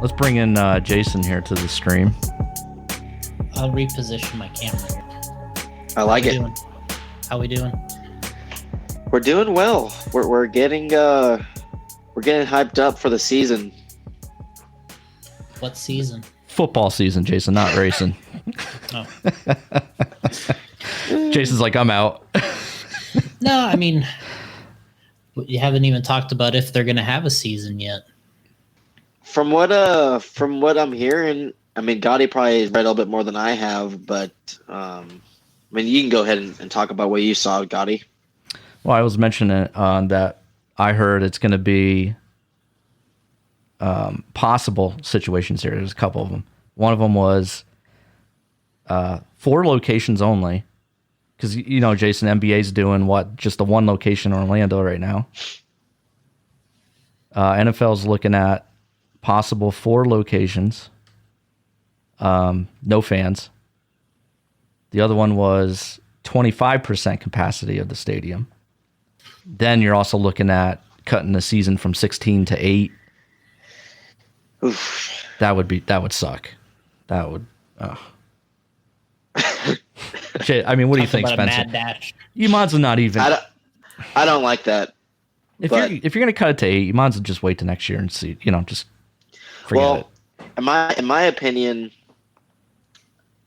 Let's bring in Jason here to the stream. I'll reposition my camera here. I like it. How we doing? We're doing well. We're getting hyped up for the season. What season? Football season, Jason, not racing. Oh. Jason's like, I'm out. No, I mean, you haven't even talked about if they're going to have a season yet. From what I'm hearing, I mean, Gotti probably has read a little bit more than I have, but I mean, you can go ahead and talk about what you saw, Gotti. Well, I was mentioning that I heard it's going to be possible situations here. There's a couple of them. One of them was 4 locations only, because you know, Jason, NBA's doing just the one location in Orlando right now. NFL's looking at possible 4 locations. No fans. The other one was 25% capacity of the stadium. Then you're also looking at cutting the season from 16 to 8. Oof. That would suck. That would. I mean, what do you think, Spencer? Mad dash. You might as well not even. I don't like that. If you're gonna cut it to 8, you might as well just wait till next year and see. You know, just forget it. In my opinion,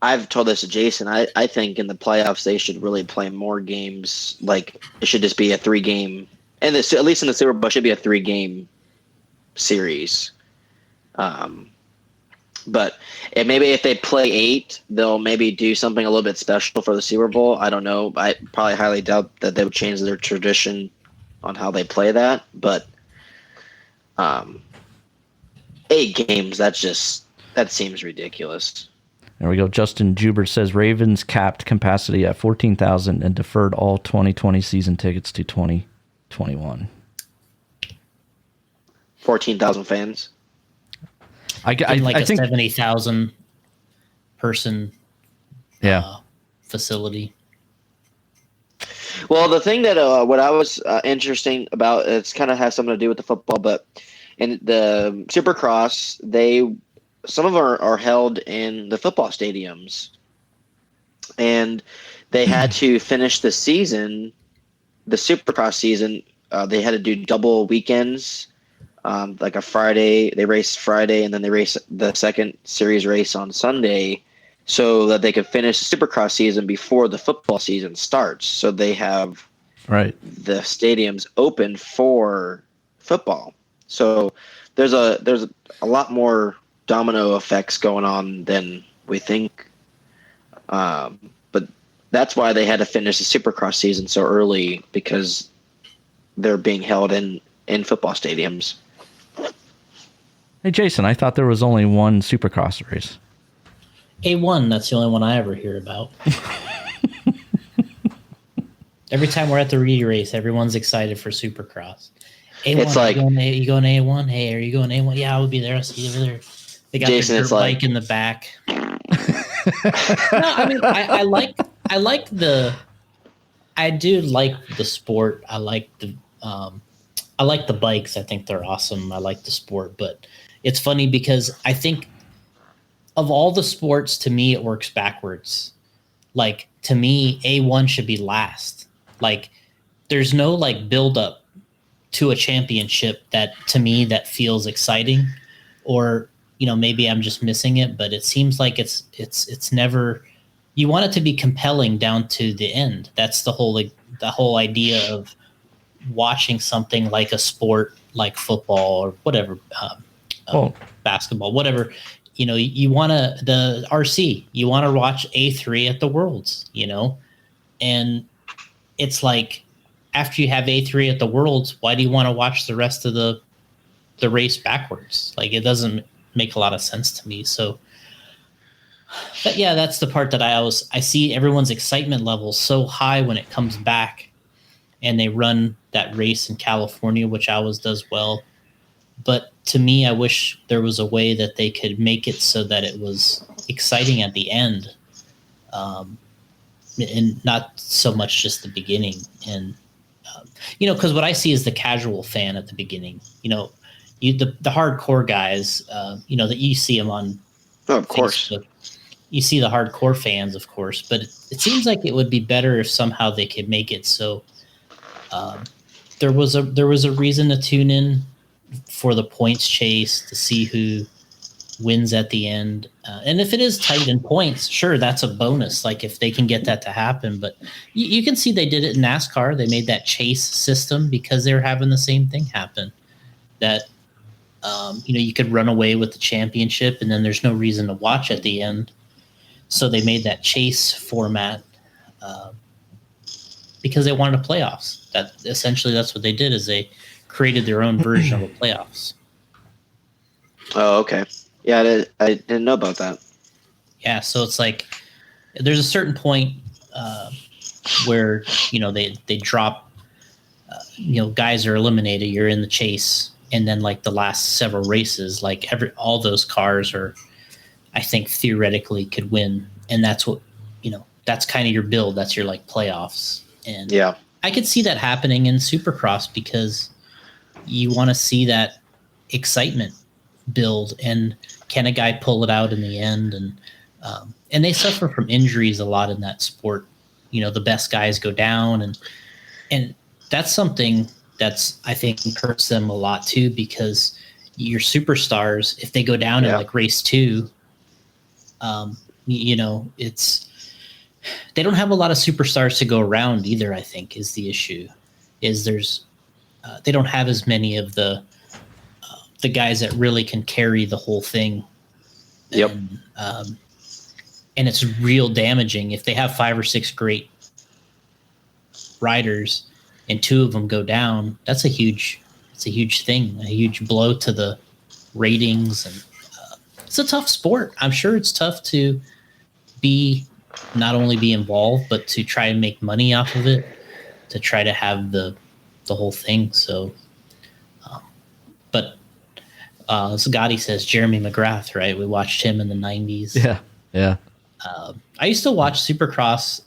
I've told this to Jason. I think in the playoffs they should really play more games. Like it should just be a 3-game, and at least in the Super Bowl, it should be a 3-game series. But maybe if they play 8, they'll maybe do something a little bit special for the Super Bowl. I don't know. I probably highly doubt that they would change their tradition on how they play that. But 8 games, that seems ridiculous. There we go. Justin Jubert says Ravens capped capacity at 14,000 and deferred all 2020 season tickets to 2021. 14,000 fans. I think 70,000 person facility. Well, the thing that what I was interesting about, it's kind of has something to do with the football, but in the Supercross, some of them are held in the football stadiums, and they had to finish the season, the Supercross season. They had to do double weekends. Like a Friday, they race Friday, and then they race the second series race on Sunday, so that they could finish the Supercross season before the football season starts. So they have the stadiums open for football. So there's a lot more domino effects going on than we think. But that's why they had to finish the Supercross season so early, because they're being held in football stadiums. Hey, Jason, I thought there was only one Supercross race. A1, that's the only one I ever hear about. Every time we're at the race, everyone's excited for Supercross. A1, it's like, you going A1? Hey, are you going A1? Yeah, I'll be there. I'll see you over there. They got Jason, the dirt bike in the back. No, I mean, I do like the sport. I like the bikes. I think they're awesome. I like the sport, but it's funny because I think of all the sports, to me, it works backwards. Like, to me, A1 should be last. Like, there's no build up to a championship that, to me, that feels exciting, or, you know, maybe I'm just missing it, but it seems like it's never, you want it to be compelling down to the end. That's the whole idea of watching something like a sport like football or whatever, basketball, whatever. You know, you want the RC, you want to watch A3 at the Worlds, you know, and it's like, after you have A3 at the Worlds, why do you want to watch the rest of the race backwards? Like, it doesn't make a lot of sense to me. So, but yeah, that's the part that I see everyone's excitement level so high when it comes back and they run that race in California, which ours does well. But to me, I wish there was a way that they could make it so that it was exciting at the end, and not so much just the beginning. And, you know, because what I see is the casual fan at the beginning. You know, the hardcore guys, that you see them on of course. Facebook. You see the hardcore fans, of course, but it seems like it would be better if somehow they could make it so there was a reason to tune in for the points chase to see who wins at the end. And if it is tight in points, sure, that's a bonus. Like if they can get that to happen, but you can see they did it in NASCAR. They made that chase system because they were having the same thing happen. That you could run away with the championship, and then there's no reason to watch at the end. So they made that chase format because they wanted a playoffs. That's what they did. Is they created their own version of a playoffs. Oh, okay. Yeah, I didn't know about that. Yeah, so it's like there's a certain point where they drop. Guys are eliminated. You're in the chase, and then like the last several races, like all those cars are, I think theoretically could win, and that's what that's kind of your build. That's your like playoffs, and yeah, I could see that happening in Supercross because you want to see that excitement build, and can a guy pull it out in the end? And they suffer from injuries a lot in that sport. The best guys go down, and that's something that's I think hurts them a lot too, because your superstars, if they go down in like race 2, it's they don't have a lot of superstars to go around either. I think is the issue. Is they don't have as many of the guys that really can carry the whole thing. Yep. And it's real damaging if they have 5 or 6 great riders and 2 of them go down. It's a huge thing, a huge blow to the ratings, and it's a tough sport. I'm sure it's tough to not only be involved, but to try and make money off of it, to try to have the whole thing. So, but as Gotti says, Jeremy McGrath, right? We watched him in the 90s. Yeah. I used to watch Supercross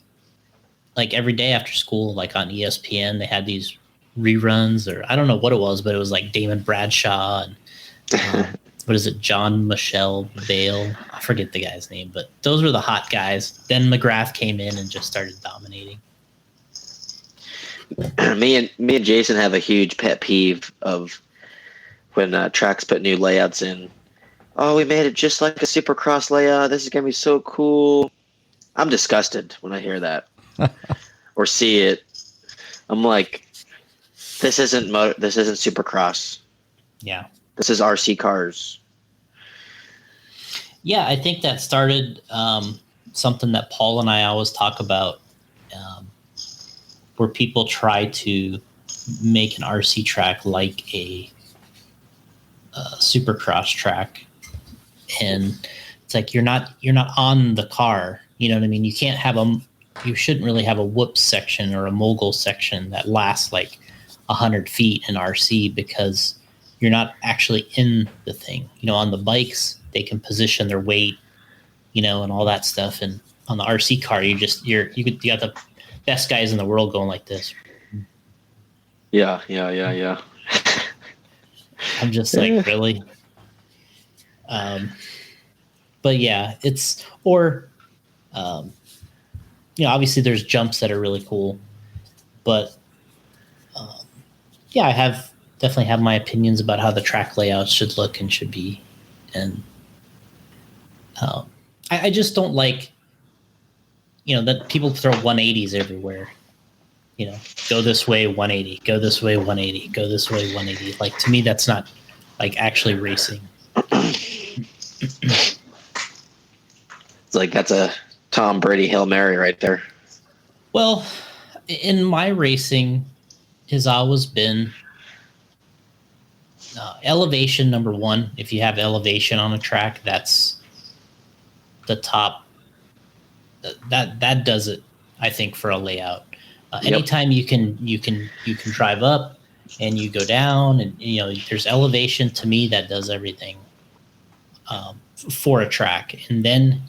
like every day after school, like on ESPN. They had these reruns, or I don't know what it was, but it was like Damon Bradshaw and what is it, John Michelle Bale? I forget the guy's name, but those were the hot guys. Then McGrath came in and just started dominating. Me and Jason have a huge pet peeve of when tracks put new layouts in. Oh, we made it just like a Supercross layout. This is gonna be so cool. I'm disgusted when I hear that or see it. I'm like, this isn't Supercross. Yeah, this is RC cars. Yeah, I think that started something that Paul and I always talk about, where people try to make an RC track like a Supercross track, and it's like you're not on the car. You know what I mean? You can't have you shouldn't really have a whoops section or a mogul section that lasts like 100 feet in RC, because you're not actually in the thing. On the bikes, they can position their weight, and all that stuff. And on the RC car, you got the best guys in the world going like this. Yeah. I'm just like, really? But yeah, it's, or, obviously there's jumps that are really cool, but yeah, I definitely have my opinions about how the track layouts should look and should be. And I just don't like, that people throw 180s everywhere. Go this way 180, go this way 180, go this way 180. Like, to me, that's not like actually racing. It's like that's a Tom Brady Hail Mary right there. Well, in my racing has always been elevation number one. If you have elevation on a track, that's the top. That does it, I think, for a layout. Anytime you can drive up and you go down, and there's elevation, to me that does everything for a track. And then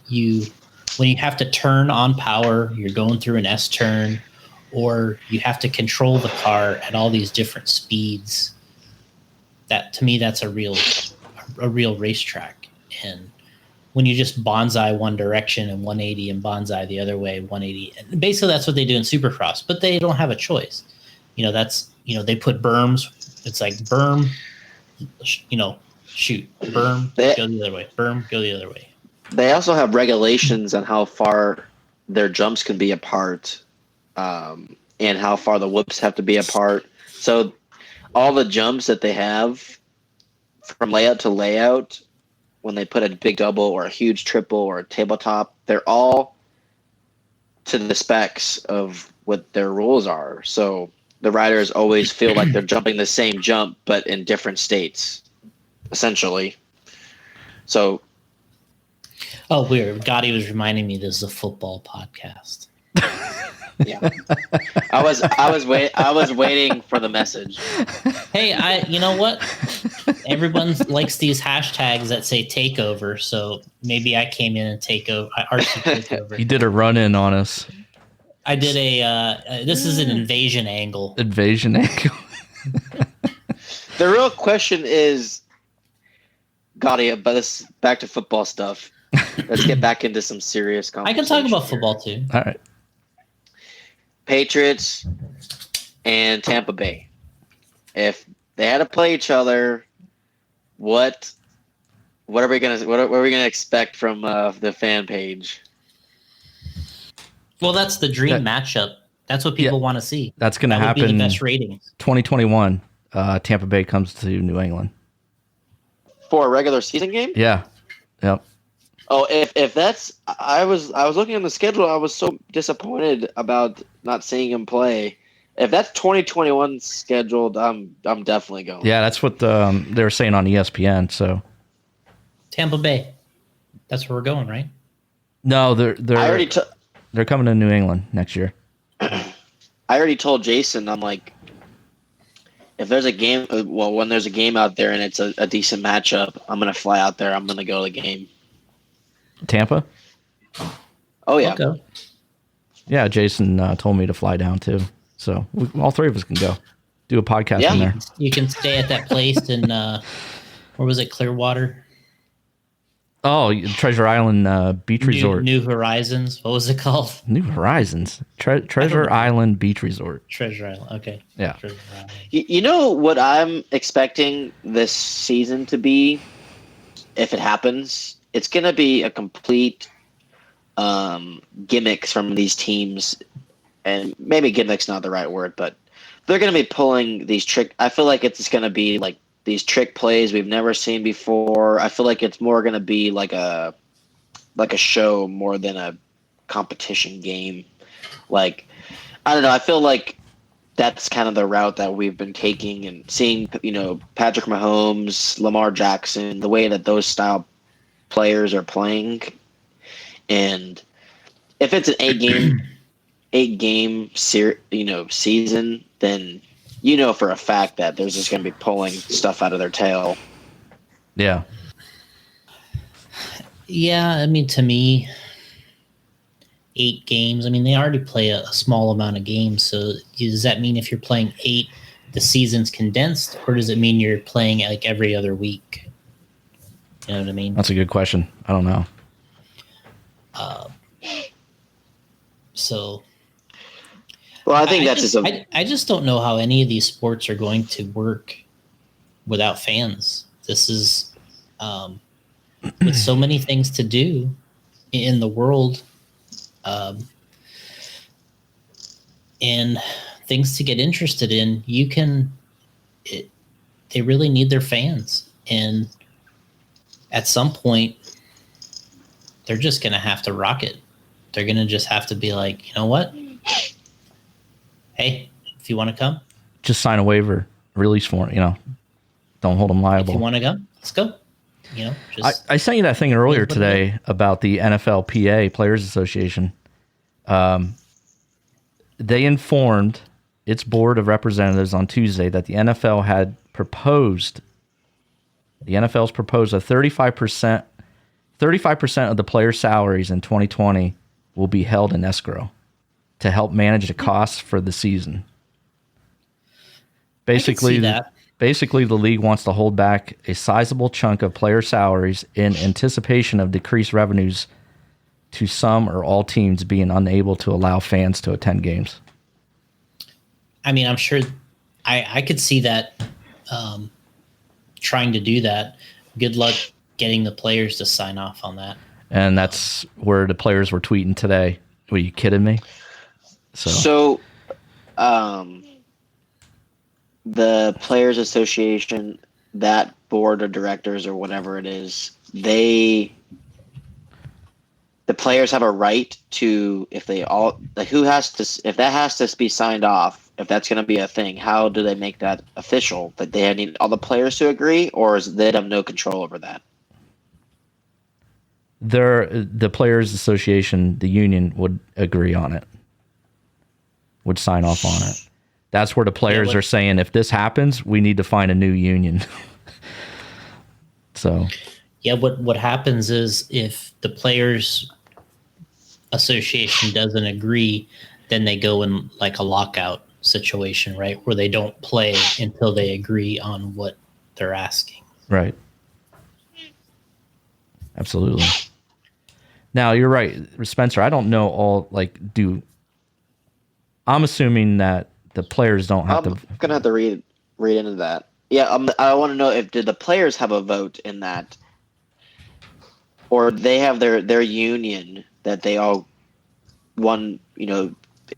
when you have to turn on power, you're going through an S turn, or you have to control the car at all these different speeds. that to me, that's a real racetrack. And when you just bonsai one direction and 180 and bonsai the other way, 180, and basically that's what they do in Supercross, but they don't have a choice. They put berms. It's like berm, shoot, berm, go the other way, berm, go the other way. They also have regulations on how far their jumps can be apart, and how far the whoops have to be apart. So all the jumps that they have from layout to layout, when they put a big double or a huge triple or a tabletop, they're all to the specs of what their rules are. So the riders always feel like they're jumping the same jump, but in different states, essentially. So. Oh, weird. Gotti was reminding me this is a football podcast. Yeah, I was waiting for the message. Hey, you know what? Everyone likes these hashtags that say takeover, so maybe I came in and take over. He did a run in on us. I did this is an invasion angle. Invasion angle. The real question is, Gotti, but this back to football stuff. Let's get back into some serious conversation. I can talk about football too. All right. Patriots and Tampa Bay. If they had to play each other, what are we gonna expect from the fan page? Well, that's the dream matchup. That's what people want to see. That's going to happen. Be the best ratings. 2021. Tampa Bay comes to New England for a regular season game. Yeah. Yep. Oh, if that's, I was looking on the schedule. I was so disappointed about not seeing him play. If that's 2021 scheduled, I'm definitely going. Yeah, that's what they were saying on ESPN. So Tampa Bay, that's where we're going, right? No, they're coming to New England next year. I already told Jason, I'm like, if there's a game, when there's a game out there and it's a decent matchup, I'm gonna fly out there. I'm gonna go to the game. Tampa? Oh, yeah. Okay. Yeah, Jason told me to fly down, too. So all three of us can go. Do a podcast in there. You can stay at that place in, where was it, Clearwater? Oh, Treasure Island Beach Resort. New Horizons. What was it called? New Horizons. Treasure Island Beach Resort. Treasure Island. Okay. Yeah. Island. You know what I'm expecting this season to be, if it happens? It's going to be a complete gimmicks from these teams, and maybe gimmick's not the right word, but they're going to be pulling these trick. I feel like it's going to be like these trick plays we've never seen before. I feel like it's more going to be like a show more than a competition game. Like, I don't know. I feel like that's kind of the route that we've been taking, and seeing, Patrick Mahomes, Lamar Jackson, the way that those style players are playing. And if it's an eight game season, then for a fact that there's just going to be pulling stuff out of their tail. Yeah. Yeah, I mean, to me, 8 games, I mean, they already play a small amount of games. So does that mean if you're playing 8, the season's condensed, or does it mean you're playing like every other week? You know what I mean? That's a good question. I don't know. Well, I think that's I just don't know how any of these sports are going to work without fans. This is with so many things to do in the world, and things to get interested in. They really need their fans, and at some point, they're just going to have to rock it. They're going to just have to be like, you know what? Hey, if you want to come, just sign a waiver, release form. Don't hold them liable. If you want to go, let's go. I sent you that thing earlier today about the NFLPA Players Association. They informed its board of representatives on Tuesday that the NFL had proposed. The NFL's proposed a 35% of the players' salaries in 2020 will be held in escrow to help manage the costs for the season. Basically, I can see that. Basically, the league wants to hold back a sizable chunk of player salaries in anticipation of decreased revenues to some or all teams being unable to allow fans to attend games. I mean, I'm sure I could see that trying to do that. Good luck getting the players to sign off on that. And that's where the players were tweeting today. Were you kidding me? So the Players Association, that board of directors or whatever it is, the players have a right to, if that has to be signed off, if that's going to be a thing, how do they make that official? That they need all the players to agree, or is they have no control over that? The Players Association, the union, would agree on it, would sign off on it. That's where the players are saying, if this happens, we need to find a new union. So, yeah, what happens is if the Players Association doesn't agree, then they go in like a lockout situation, right, where they don't play until they agree on what they're asking. Right. Absolutely. Now, you're right, Spencer. I don't know all, I'm assuming that the players don't have to. I'm going to have to read into that. Yeah, I want to know did the players have a vote in that, or they have their union that they all one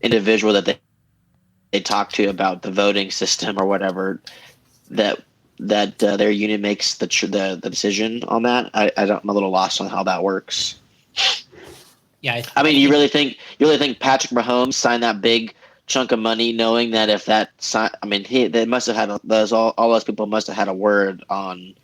individual that they talk to about the voting system or whatever that their union makes the decision on that. I'm a little lost on how that works. Yeah, I mean, you really think Patrick Mahomes signed that big chunk of money knowing that if that they must have had all those people must have had a word on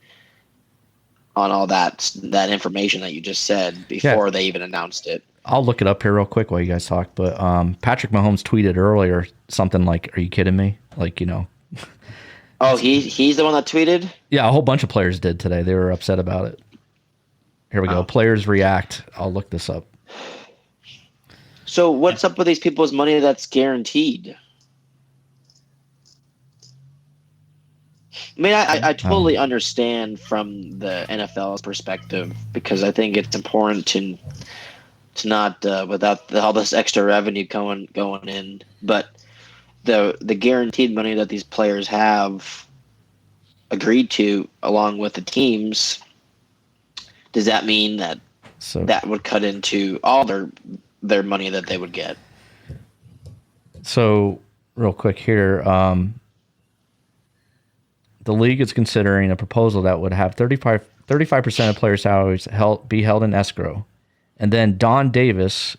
all that information that you just said before they even announced it. I'll look it up here real quick while you guys talk, but Patrick Mahomes tweeted earlier something like, "Are you kidding me?" Oh, he's the one that tweeted? Yeah, a whole bunch of players did today. They were upset about it. Here we go. Players react. I'll look this up. So what's up with these people's money that's guaranteed? I mean, I totally understand from the NFL's perspective, because I think it's important to not without all this extra revenue going in, but the guaranteed money that these players have agreed to along with the teams, does that mean that that would cut into all their money that they would get? So real quick here, the league is considering a proposal that would have 35% of player salaries be held in escrow. And then Don Davis,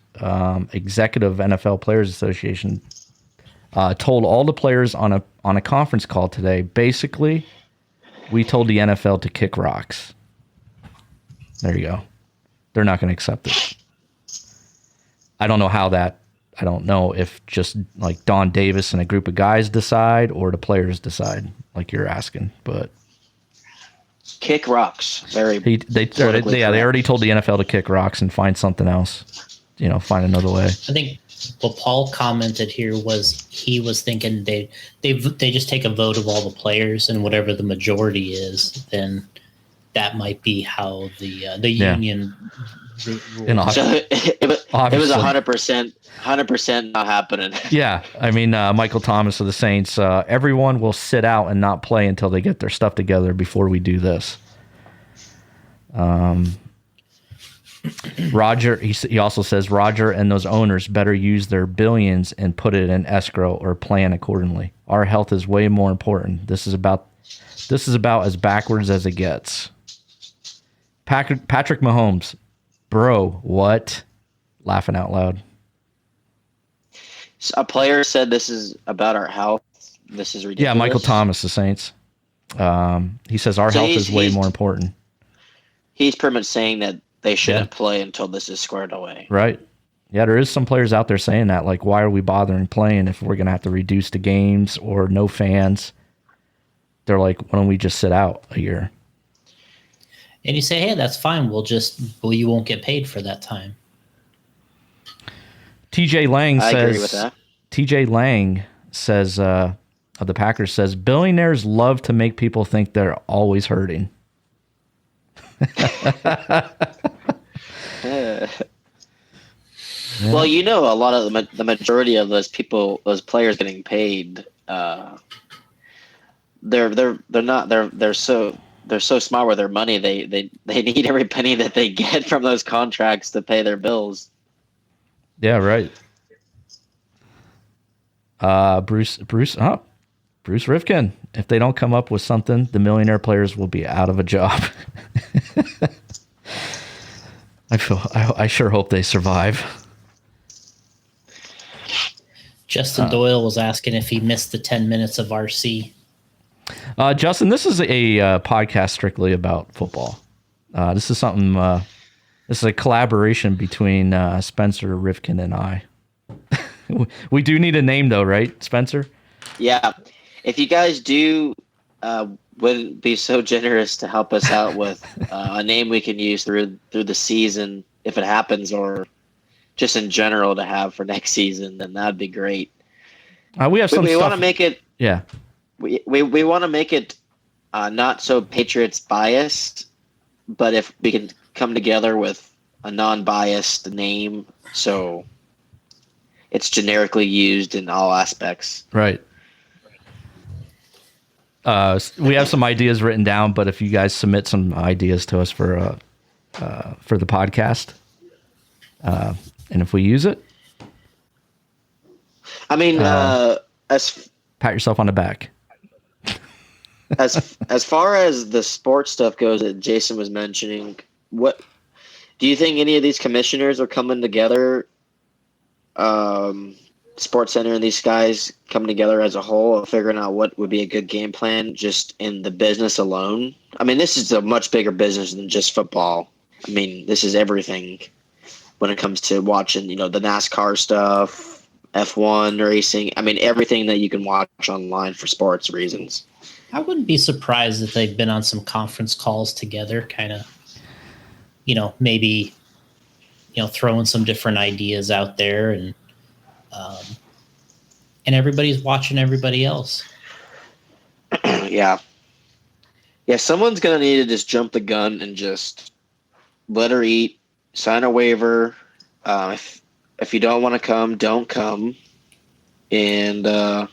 executive of NFL Players Association, told all the players on a conference call today, basically, we told the NFL to kick rocks. There you go. They're not going to accept it. I don't know if just like Don Davis and a group of guys decide or the players decide, like you're asking, but kick rocks. They already told the NFL to kick rocks and find something else, find another way. I think what Paul commented here was he was thinking they just take a vote of all the players, and whatever the majority is, then that might be how the union. So it was 100% not happening. Yeah, I mean, Michael Thomas of the Saints, everyone will sit out and not play until they get their stuff together before we do this. Roger, he also says Roger and those owners better use their billions and put it in escrow or plan accordingly. Our health is way more important. This is about as backwards as it gets. Patrick Mahomes, bro, what? Laughing out loud. A player said this is about our health. This is ridiculous. Yeah, Michael Thomas, the Saints. He says our health is way more important. He's pretty much saying that they shouldn't play until this is squared away. Right. Yeah, there is some players out there saying that. Like, why are we bothering playing if we're going to have to reduce the games or no fans? They're like, why don't we just sit out a year? And you say, hey, that's fine. You won't get paid for that time. TJ Lang I agree with that. TJ Lang says, of the Packers says, billionaires love to make people think they're always hurting. Well, a lot of the majority of those people, those players getting paid, they're so smart with their money. They need every penny that they get from those contracts to pay their bills. Yeah, right. Bruce Rivkin. If they don't come up with something, the millionaire players will be out of a job. I sure hope they survive. Justin Doyle was asking if he missed the 10 minutes of RC. Justin, this is a podcast strictly about football. This is something. This is a collaboration between Spencer, Rivkin, and I. We do need a name, though, right, Spencer? Yeah. If you guys do would be so generous to help us out with a name we can use through the season, if it happens, or just in general to have for next season, then that'd be great. We have some. We want to make it. Yeah. We want to make it not so Patriots biased, but if we can come together with a non-biased name, so it's generically used in all aspects. Right. We have some ideas written down, but if you guys submit some ideas to us for the podcast, and if we use it, I mean, as pat yourself on the back. as far as the sports stuff goes that Jason was mentioning, what do you think any of these commissioners are coming together? Sports Center and these guys coming together as a whole and figuring out what would be a good game plan just in the business alone. I mean, this is a much bigger business than just football. I mean, this is everything when it comes to watching, the NASCAR stuff, F1 racing. I mean, everything that you can watch online for sports reasons. I wouldn't be surprised if they've been on some conference calls together, kind of, maybe, throwing some different ideas out there, and everybody's watching everybody else. Yeah. Someone's gonna need to just jump the gun and just let her eat, sign a waiver. If you don't want to come, don't come. And I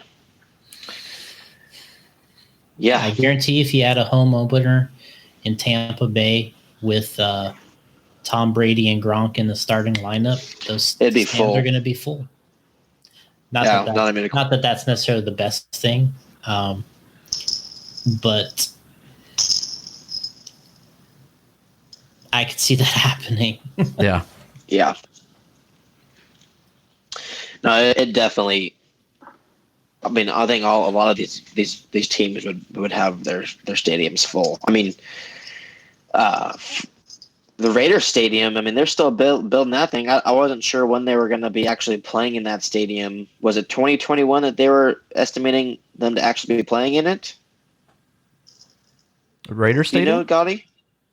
guarantee if you had a home opener in Tampa Bay with Tom Brady and Gronk in the starting lineup, those stands are going to be full. Not that that's necessarily the best thing, but I could see that happening. Yeah. Yeah. No, it definitely. I mean, I think a lot of these teams would have their stadiums full. I mean, the Raiders stadium, I mean, they're still building that thing. I wasn't sure when they were going to be actually playing in that stadium. Was it 2021 that they were estimating them to actually be playing in it? The Raiders stadium? Gotti?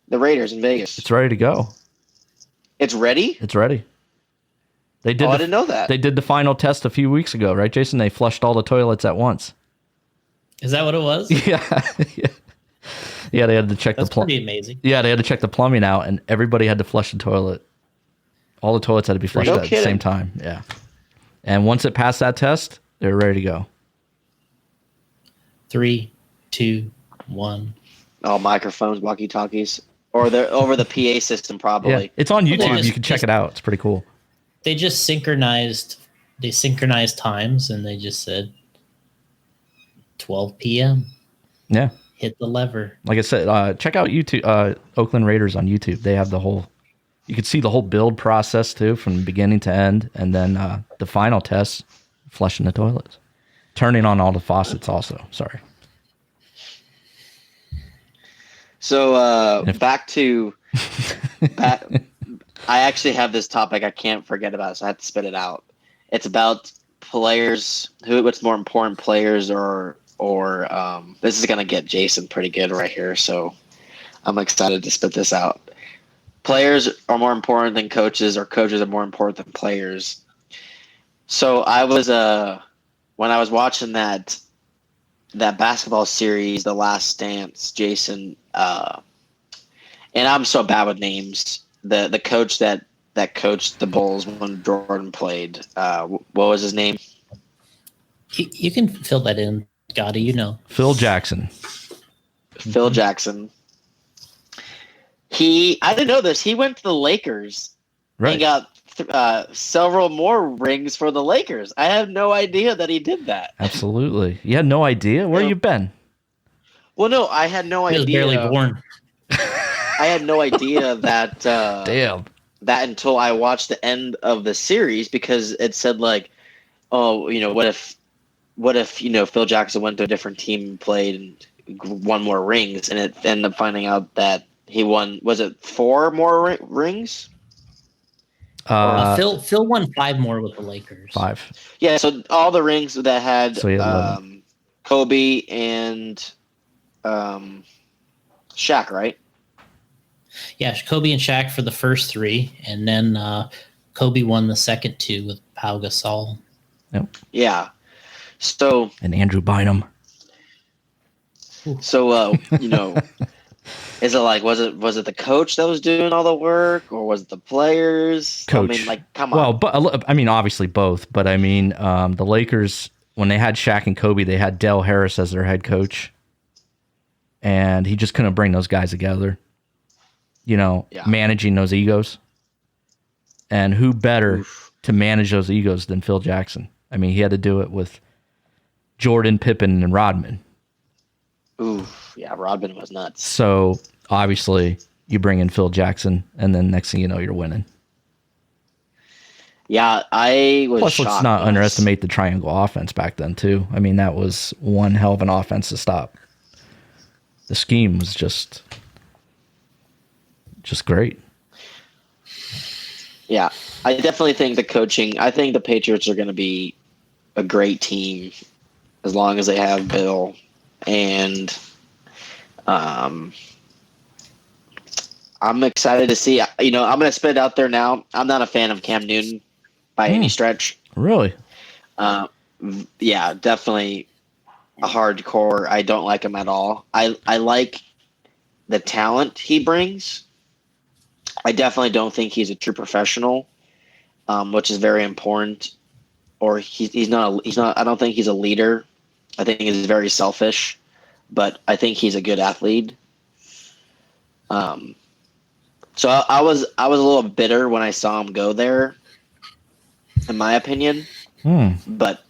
The Raiders in Vegas. It's ready to go. It's ready? It's ready. I didn't know that. They did the final test a few weeks ago, right, Jason? They flushed all the toilets at once. Is that what it was? Yeah. Yeah, they had to check That's pretty amazing. Yeah, they had to check the plumbing out, and everybody had to flush the toilet. All the toilets had to be flushed at the same time. Yeah. And once it passed that test, they were ready to go. 3, 2, 1. Oh, microphones, walkie-talkies. Or they're over the PA system, probably. Yeah, it's on YouTube. You can check it out. It's pretty cool. They just synchronized times, and they just said 12 p.m. Yeah. Hit the lever. Like I said, check out YouTube, Oakland Raiders on YouTube. They have you can see the whole build process too, from beginning to end, and then the final test, flushing the toilets, turning on all the faucets. Also, sorry. So back to, I actually have this topic I can't forget about, so I have to spit it out. It's about players. What's more important, players or this is gonna get Jason pretty good right here, so I'm excited to spit this out. Players are more important than coaches, or coaches are more important than players. So I was when I was watching that that basketball series, The Last Dance, Jason, and I'm so bad with names. The coach that coached the Bulls when Jordan played, what was his name? You can fill that in, Gotti. You know, Phil Jackson. Phil Jackson. I didn't know this. He went to the Lakers and got several more rings for the Lakers. I had no idea that he did that. Absolutely. You had no idea? Where you been? Well, no, I had no idea. He was barely born. I had no idea that Damn. that until I watched the end of the series, because it said like, oh, what if Phil Jackson went to a different team and played and won more rings, and it ended up finding out that he won, was it 4 more rings? Phil won 5 more with the Lakers. 5. Yeah, so all the rings that had Kobe and Shaq, right? Yeah, Kobe and Shaq for the first 3, and then Kobe won the second 2 with Pau Gasol. Yep. Yeah. So and Andrew Bynum. So is it like was it the coach that was doing all the work, or was it the players? Coach. I mean, like, come on. Well, but I mean, obviously both. But I mean, the Lakers, when they had Shaq and Kobe, they had Dale Harris as their head coach, and he just couldn't bring those guys together. Managing those egos. And who better to manage those egos than Phil Jackson? I mean, he had to do it with Jordan, Pippen, and Rodman. Yeah, Rodman was nuts. So obviously, you bring in Phil Jackson, and then next thing you know, you're winning. Yeah, I was. Plus, let's not underestimate the triangle offense back then too. I mean, that was one hell of an offense to stop. The scheme was just great. Yeah, I definitely think the coaching. I think the Patriots are going to be a great team as long as they have Bill. And I'm excited to see. I'm going to spit it out there now. I'm not a fan of Cam Newton by any stretch. Really? Yeah, definitely a hardcore. I don't like him at all. I like the talent he brings. I definitely don't think he's a true professional, which is very important. Or he's not. I don't think he's a leader. I think he's very selfish, but I think he's a good athlete. So I was a little bitter when I saw him go there, in my opinion. But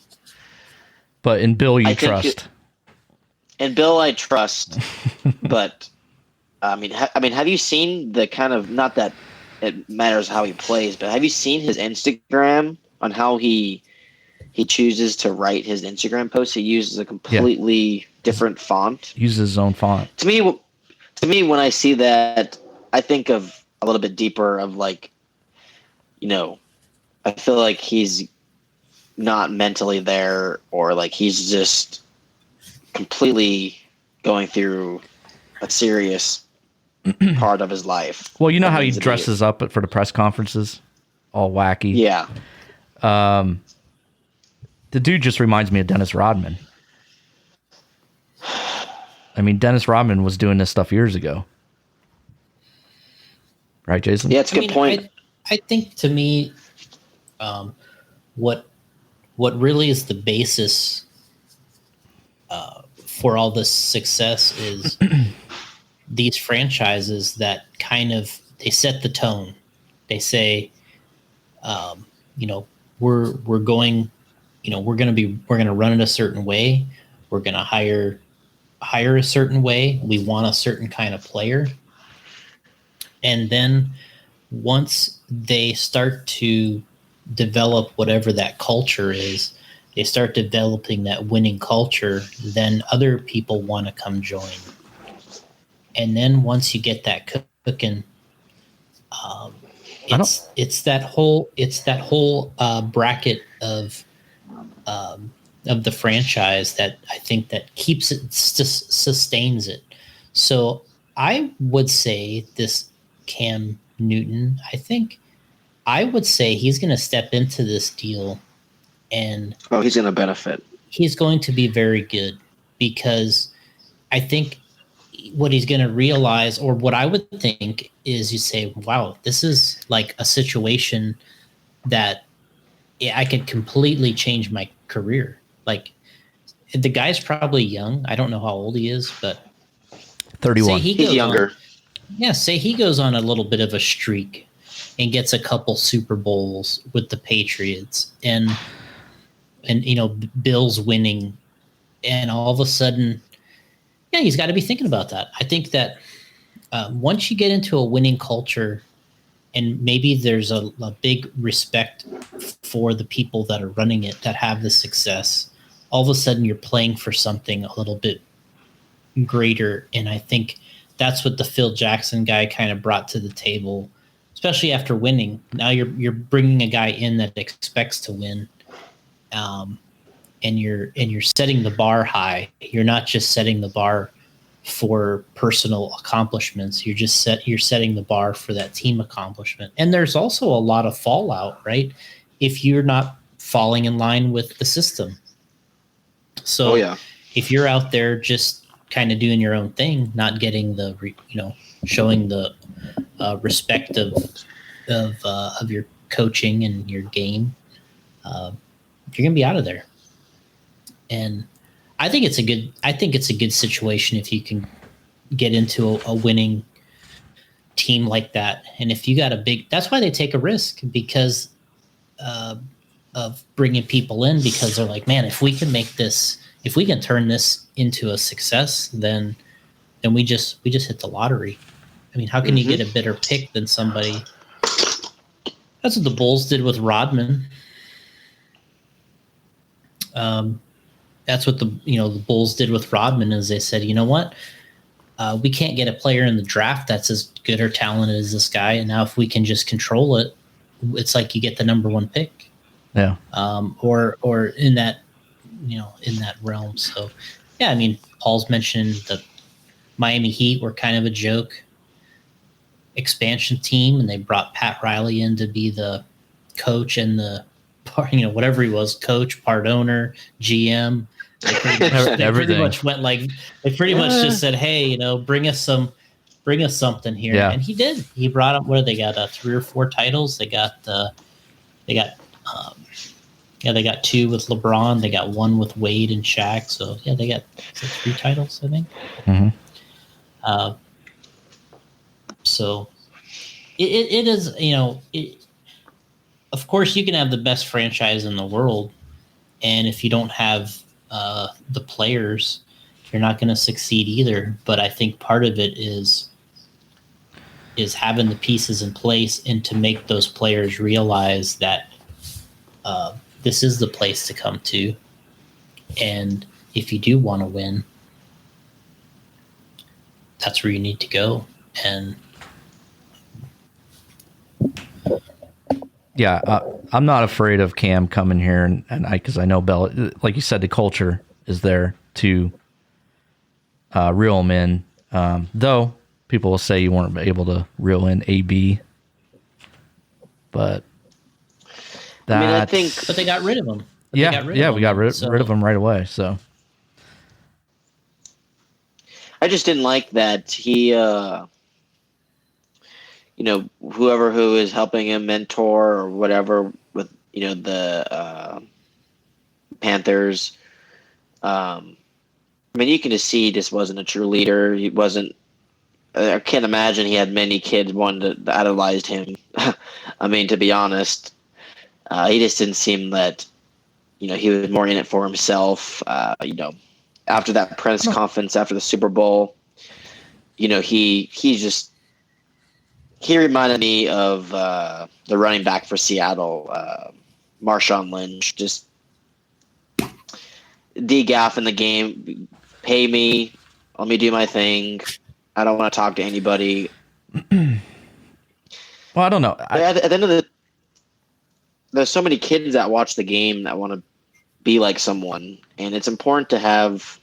in Bill you trust. In Bill I trust, but I mean, have you seen the kind of, not that it matters how he plays, but have you seen his Instagram on how he chooses to write his Instagram posts? He uses a completely different font. Uses his own font. To me, when I see that, I think of a little bit deeper of like, I feel like he's not mentally there, or like he's just completely going through a serious part of his life. Well, you know how he dresses up for the press conferences? All wacky. Yeah. The dude just reminds me of Dennis Rodman. I mean, Dennis Rodman was doing this stuff years ago. Right, Jason? Yeah, it's a good point. I think, to me, what really is the basis for all this success is these franchises that kind of, they set the tone. They say, we're going, we're going to run it a certain way. We're going to hire a certain way. We want a certain kind of player. And then once they start to develop whatever that culture is, they start developing that winning culture, then other people want to come join. And then once you get that cooking, it's that whole bracket of the franchise that I think that keeps it, sustains it. So I would say this Cam Newton, I would say he's going to step into this deal, and he's going to benefit. He's going to be very good. because I think what he's going to realize, or what I would think, is you say, wow, this is like a situation that I could completely change my career. Like, the guy's probably young. I don't know how old he is, but 31. He's younger. Say he goes on a little bit of a streak and gets a couple Super Bowls with the Patriots, and Bills winning, and all of a sudden, yeah, he's got to be thinking about that. I think that once you get into a winning culture, and maybe there's a big respect for the people that are running it, that have the success, all of a sudden you're playing for something a little bit greater. And I think that's what the Phil Jackson guy kind of brought to the table, especially after winning. Now you're bringing a guy in that expects to win, and you're setting the bar high. You're not just setting the bar for personal accomplishments. You're setting the bar for that team accomplishment. And there's also a lot of fallout, right? If you're not falling in line with the system. So if you're out there just kind of doing your own thing, not getting the, showing the respect of your coaching and your game, you're going to be out of there. And I think it's a good situation if you can get into a winning team like that. And if you got that's why they take a risk, because of bringing people in, because they're like, man, if we can turn this into a success, then we just hit the lottery. I mean, how can you get a better pick than somebody? That's what the Bulls did with Rodman. That's what the Bulls did with Rodman, is they said, you know what? We can't get a player in the draft that's as good or talented as this guy. And now if we can just control it, it's like you get the number one pick. Yeah. Or in that, in that realm. So, yeah, I mean, Paul's mentioned the Miami Heat were kind of a joke expansion team, and they brought Pat Riley in to be the coach and the whatever he was, coach, part owner, GM. They pretty much went like, they pretty much just said, hey, bring us something here. Yeah. And he did. He brought up, they got 3 or 4 titles. They got 2 with LeBron. They got 1 with Wade and Shaq. So yeah, they got 3 titles, I think. Mm-hmm. So it is, of course, you can have the best franchise in the world, and if you don't have the players, you're not going to succeed either. But I think part of it is having the pieces in place, and to make those players realize that this is the place to come to. And if you do want to win, that's where you need to go. And yeah, I'm not afraid of Cam coming here, and because I know Bell, like you said, the culture is there to reel him in. Though people will say you weren't able to reel in AB, but I think, but they got rid of him. We got rid of him right away. So I just didn't like that he. Whoever who is helping him mentor or whatever with, the Panthers. You can just see he just wasn't a true leader. He wasn't. I can't imagine he had many kids wanting to idolize him. To be honest, he just didn't seem that. He was more in it for himself. After that press conference after the Super Bowl, he reminded me of the running back for Seattle, Marshawn Lynch. Just degaff in the game. Pay me. Let me do my thing. I don't want to talk to anybody. Well, I don't know. At the end of there's so many kids that watch the game that want to be like someone, and it's important to have,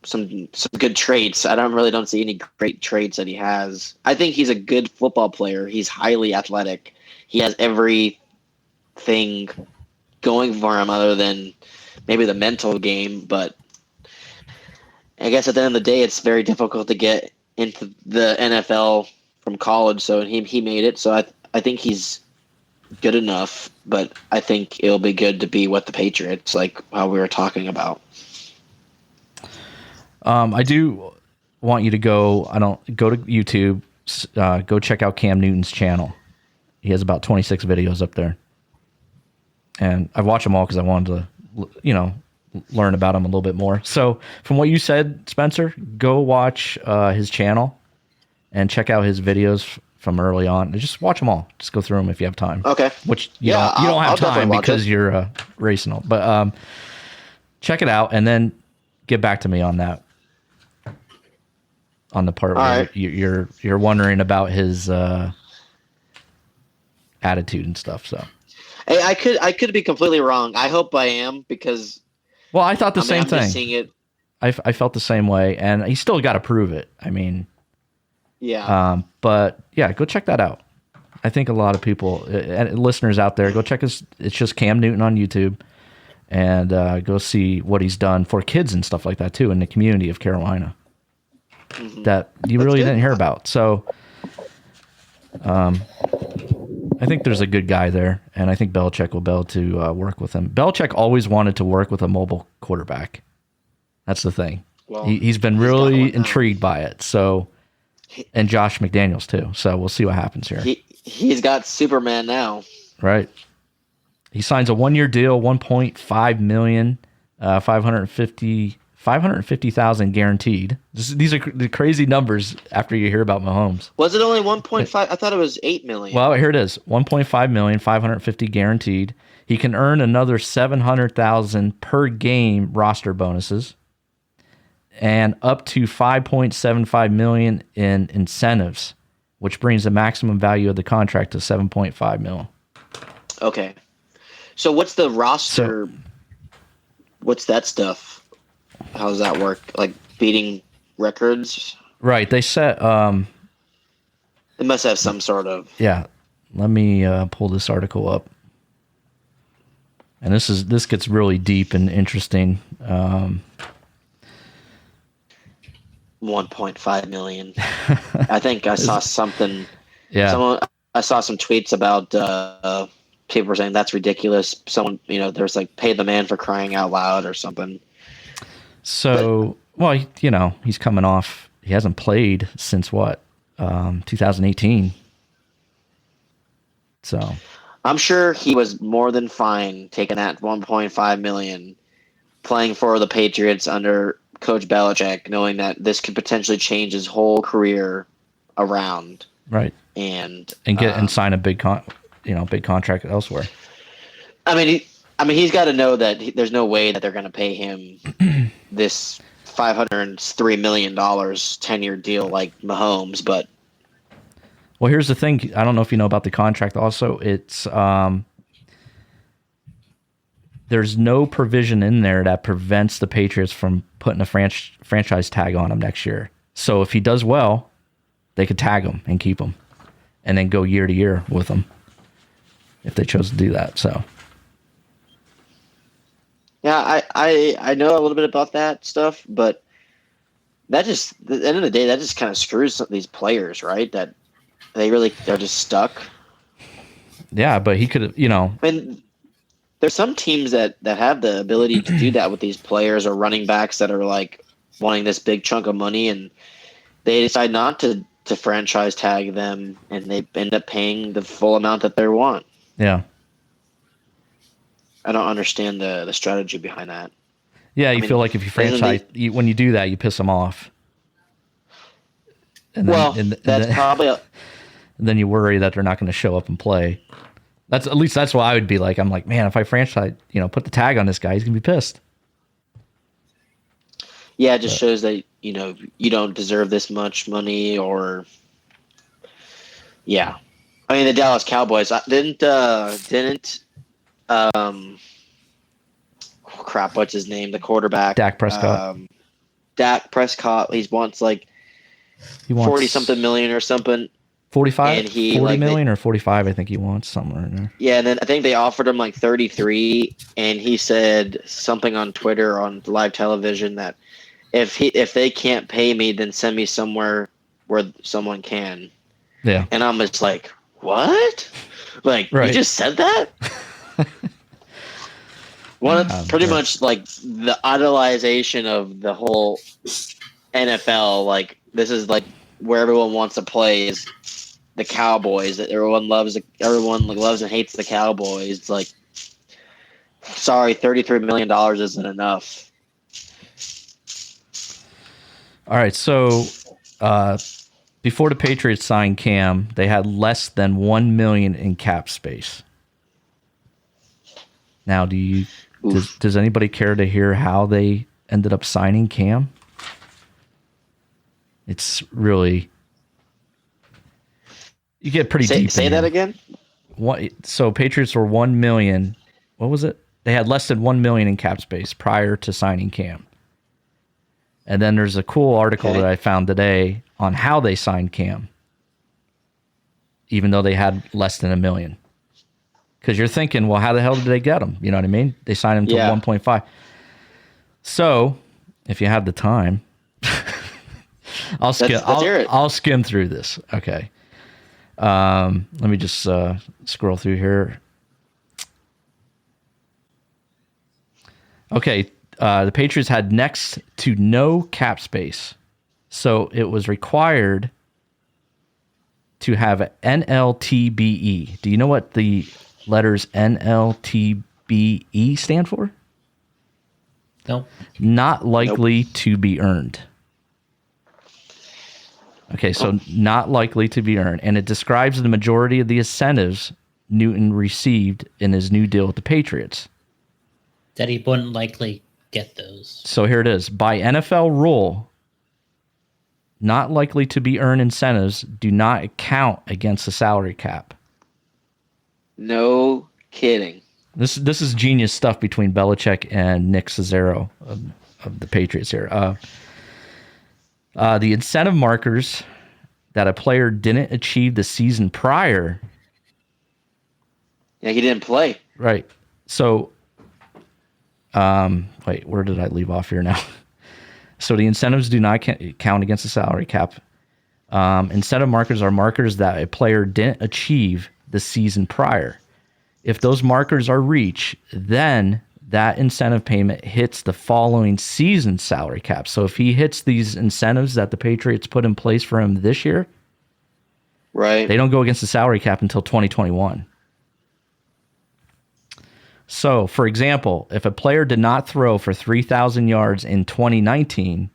some good traits. I don't see any great traits that he has. I think he's a good football player. He's highly athletic. He has everything going for him other than maybe the mental game. But I guess at the end of the day, it's very difficult to get into the NFL from college. So he made it. So I think he's good enough. But I think it'll be good to be with the Patriots, like how we were talking about. I do want you to go to YouTube, go check out Cam Newton's channel. He has about 26 videos up there. And I've watched them all because I wanted to, learn about him a little bit more. So from what you said, Spencer, go watch his channel and check out his videos from early on. Just watch them all. Just go through them if you have time. Okay. Which you don't have time because you're racing them. But check it out and then get back to me on that. On the part where you're wondering about his attitude and stuff. So, hey, I could be completely wrong. I hope I am because. Well, I thought the same thing. Just seeing it. I felt the same way, and he still got to prove it. I mean, yeah. But yeah, go check that out. I think a lot of people, listeners out there, go check it's just Cam Newton on YouTube, and go see what he's done for kids and stuff like that too in the community of Carolina. Mm-hmm. That you really didn't hear about. So, I think there's a good guy there, and I think Belichick will be able to work with him. Belichick always wanted to work with a mobile quarterback. That's the thing. Well, he's been really intrigued by it. So, and Josh McDaniels too. So we'll see what happens here. He's got Superman now. Right. He signs a 1-year deal, $1.5 million, 550,000 guaranteed. These are the crazy numbers after you hear about Mahomes. Was it only 1.5? I thought it was 8 million. Well, here it is. 1.5 million, 550 guaranteed. He can earn another 700,000 per game roster bonuses and up to 5.75 million in incentives, which brings the maximum value of the contract to 7.5 mil. Okay. So what's the roster? What's that stuff? How does that work? Like beating records? Right. They set. It must have some sort of. Yeah. Let me pull this article up. And this gets really deep and interesting. 1.5 million. I think I saw something. Yeah. I saw some tweets about people were saying that's ridiculous. Someone, there's like pay the man for crying out loud or something. So, he's coming off. He hasn't played since what? 2018. So, I'm sure he was more than fine taking that 1.5 million, playing for the Patriots under Coach Belichick, knowing that this could potentially change his whole career around. Right. And sign a big contract elsewhere. I mean, he's got to know that there's no way that they're going to pay him this $503 million 10-year deal like Mahomes. But well, here's the thing. I don't know if you know about the contract. Also, it's there's no provision in there that prevents the Patriots from putting a franchise tag on him next year. So if he does well, they could tag him and keep him, and then go year to year with him if they chose to do that. So. Yeah, I know a little bit about that stuff, but that just at the end of the day, that just kind of screws these players, right? That they're just stuck. Yeah, but he could have, I mean, there's some teams that have the ability to do that with these players or running backs that are like wanting this big chunk of money, and they decide not to franchise tag them, and they end up paying the full amount that they want. Yeah. I don't understand the strategy behind that. Yeah, you feel like if you franchise, when you do that, you piss them off. And then, that's probably. And then you worry that they're not going to show up and play. That's what I would be like. I'm like, man, if I franchise, put the tag on this guy, he's going to be pissed. Yeah, it just shows that you don't deserve this much money, or. Yeah, I mean the Dallas Cowboys didn't. Crap, what's his name? The quarterback. Dak Prescott. Dak Prescott. He wants 40-something million or something. 45, and he 40 like million or 45, I think he wants somewhere in there. yeah, and then I think they offered him like 33, and he said something on Twitter on live television that if they can't pay me, then send me somewhere where someone can. Yeah. And I'm just like, what? Like, Right. you just said that? Pretty much like the idolization of the whole NFL. Like, this is like where everyone wants to play is the Cowboys. That everyone loves and hates the Cowboys. It's like, sorry, $33 million isn't enough. All right, so before the Patriots signed Cam, they had less than $1 million in cap space. Now, does anybody care to hear how they ended up signing Cam? It's really, you get pretty deep. Say that again. So Patriots were 1 million. What was it? They had less than 1 million in cap space prior to signing Cam. And then there's a cool article that I found today on how they signed Cam, even though they had less than $1 million. Because you're thinking, well, how the hell did they get him? You know what I mean? They signed him to 1.5. So, if you have the time, I'll skim through this. Okay. Let me just scroll through here. Okay. The Patriots had next to no cap space. So it was required to have NLTBE. Do you know what the letters NLTBE stand for? No. Not likely to be earned. Okay, so not likely to be earned. And it describes the majority of the incentives Newton received in his new deal with the Patriots. That he wouldn't likely get those. So here it is. By NFL rule, not likely to be earned incentives do not count against the salary cap. No kidding. This is genius stuff between Belichick and Nick Caesaro of the Patriots here. The incentive markers that a player didn't achieve the season prior. Yeah, he didn't play. Right. So, wait, where did I leave off here now? So the incentives do not count against the salary cap. Incentive markers are markers that a player didn't achieve the season prior. If those markers are reached, then that incentive payment hits the following season's salary cap. So if he hits these incentives that the Patriots put in place for him this year, right, they don't go against the salary cap until 2021. So, for example, if a player did not throw for 3,000 yards in 2019,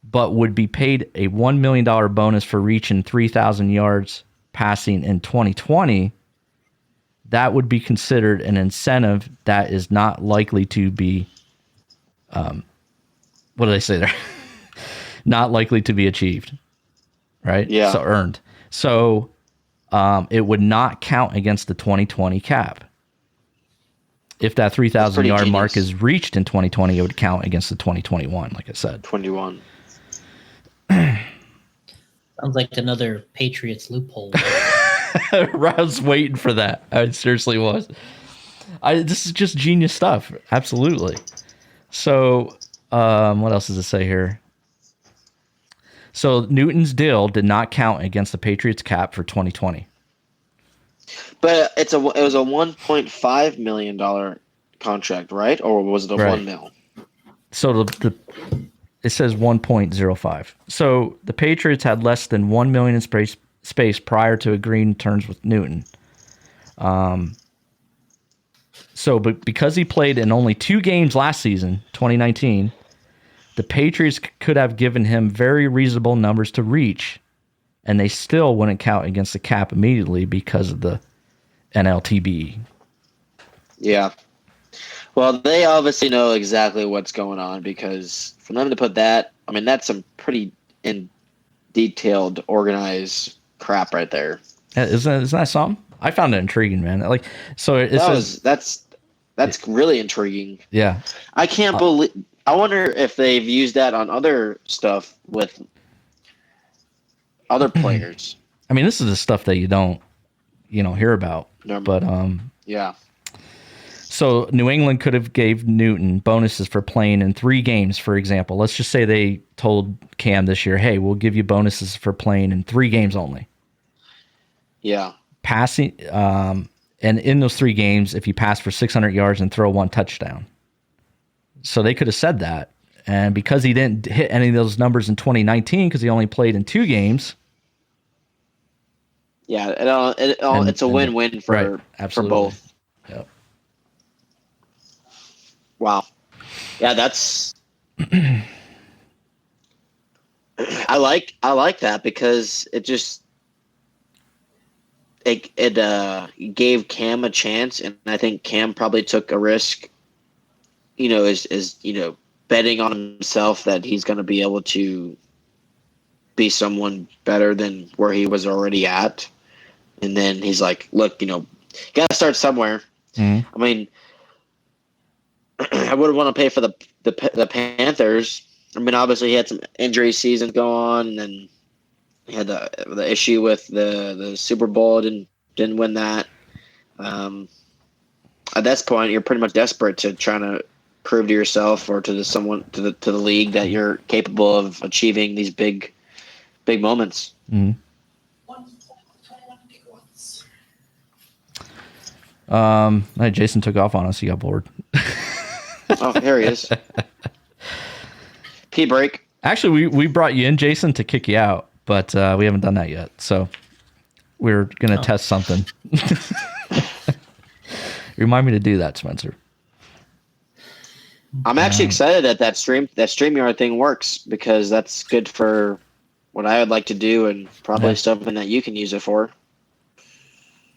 but would be paid a $1 million bonus for reaching 3,000 yards passing in 2020, that would be considered an incentive that is not likely to be, what did I say there? Not likely to be achieved, right? Yeah. So earned. So it would not count against the 2020 cap. If that 3,000 yard mark is reached in 2020, it would count against the 2021, like I said. 21. Sounds like another Patriots loophole. I was waiting for that. I seriously was. This is just genius stuff. Absolutely. So, what else does it say here? So, Newton's deal did not count against the Patriots cap for 2020. But it was a $1.5 million contract, right? Or was it a $1 million? So it says 1.05. So the Patriots had less than 1 million in space prior to agreeing terms with Newton. But because he played in only 2 games last season, 2019, the Patriots could have given him very reasonable numbers to reach, and they still wouldn't count against the cap immediately because of the NLTB. Yeah. Well, they obviously know exactly what's going on, because for them to put that, I mean, that's some pretty detailed, organized crap right there. Isn't that something? I found it intriguing, man. Like, so that's really intriguing. Yeah. I can't believe. I wonder if they've used that on other stuff with other players. I mean, this is the stuff that you don't hear about. But yeah. So New England could have gave Newton bonuses for playing in 3 games, for example. Let's just say they told Cam this year, hey, we'll give you bonuses for playing in 3 games only. Yeah. Passing, and in those 3 games, if you pass for 600 yards and throw 1 touchdown. So they could have said that. And because he didn't hit any of those numbers in 2019, because he only played in 2 games. Yeah, it's a win-win for both. Yep. Wow. Yeah, that's. I like that because it just it gave Cam a chance, and I think Cam probably took a risk. Is betting on himself that he's going to be able to be someone better than where he was already at, and then he's like, "Look, got to start somewhere." Mm-hmm. I mean. I wouldn't want to pay for the Panthers. I mean, obviously he had some injury seasons go on, and then he had the issue with the Super Bowl. Didn't win that. At this point, you're pretty much desperate to trying to prove to yourself or to the league that you're capable of achieving these big moments. Mm-hmm. Jason took off on us. He got bored. Oh, here he is. Pee break. Actually, we brought you in, Jason, to kick you out, but we haven't done that yet. So we're going to test something. Remind me to do that, Spencer. I'm actually excited that StreamYard thing works because that's good for what I would like to do and probably something that you can use it for.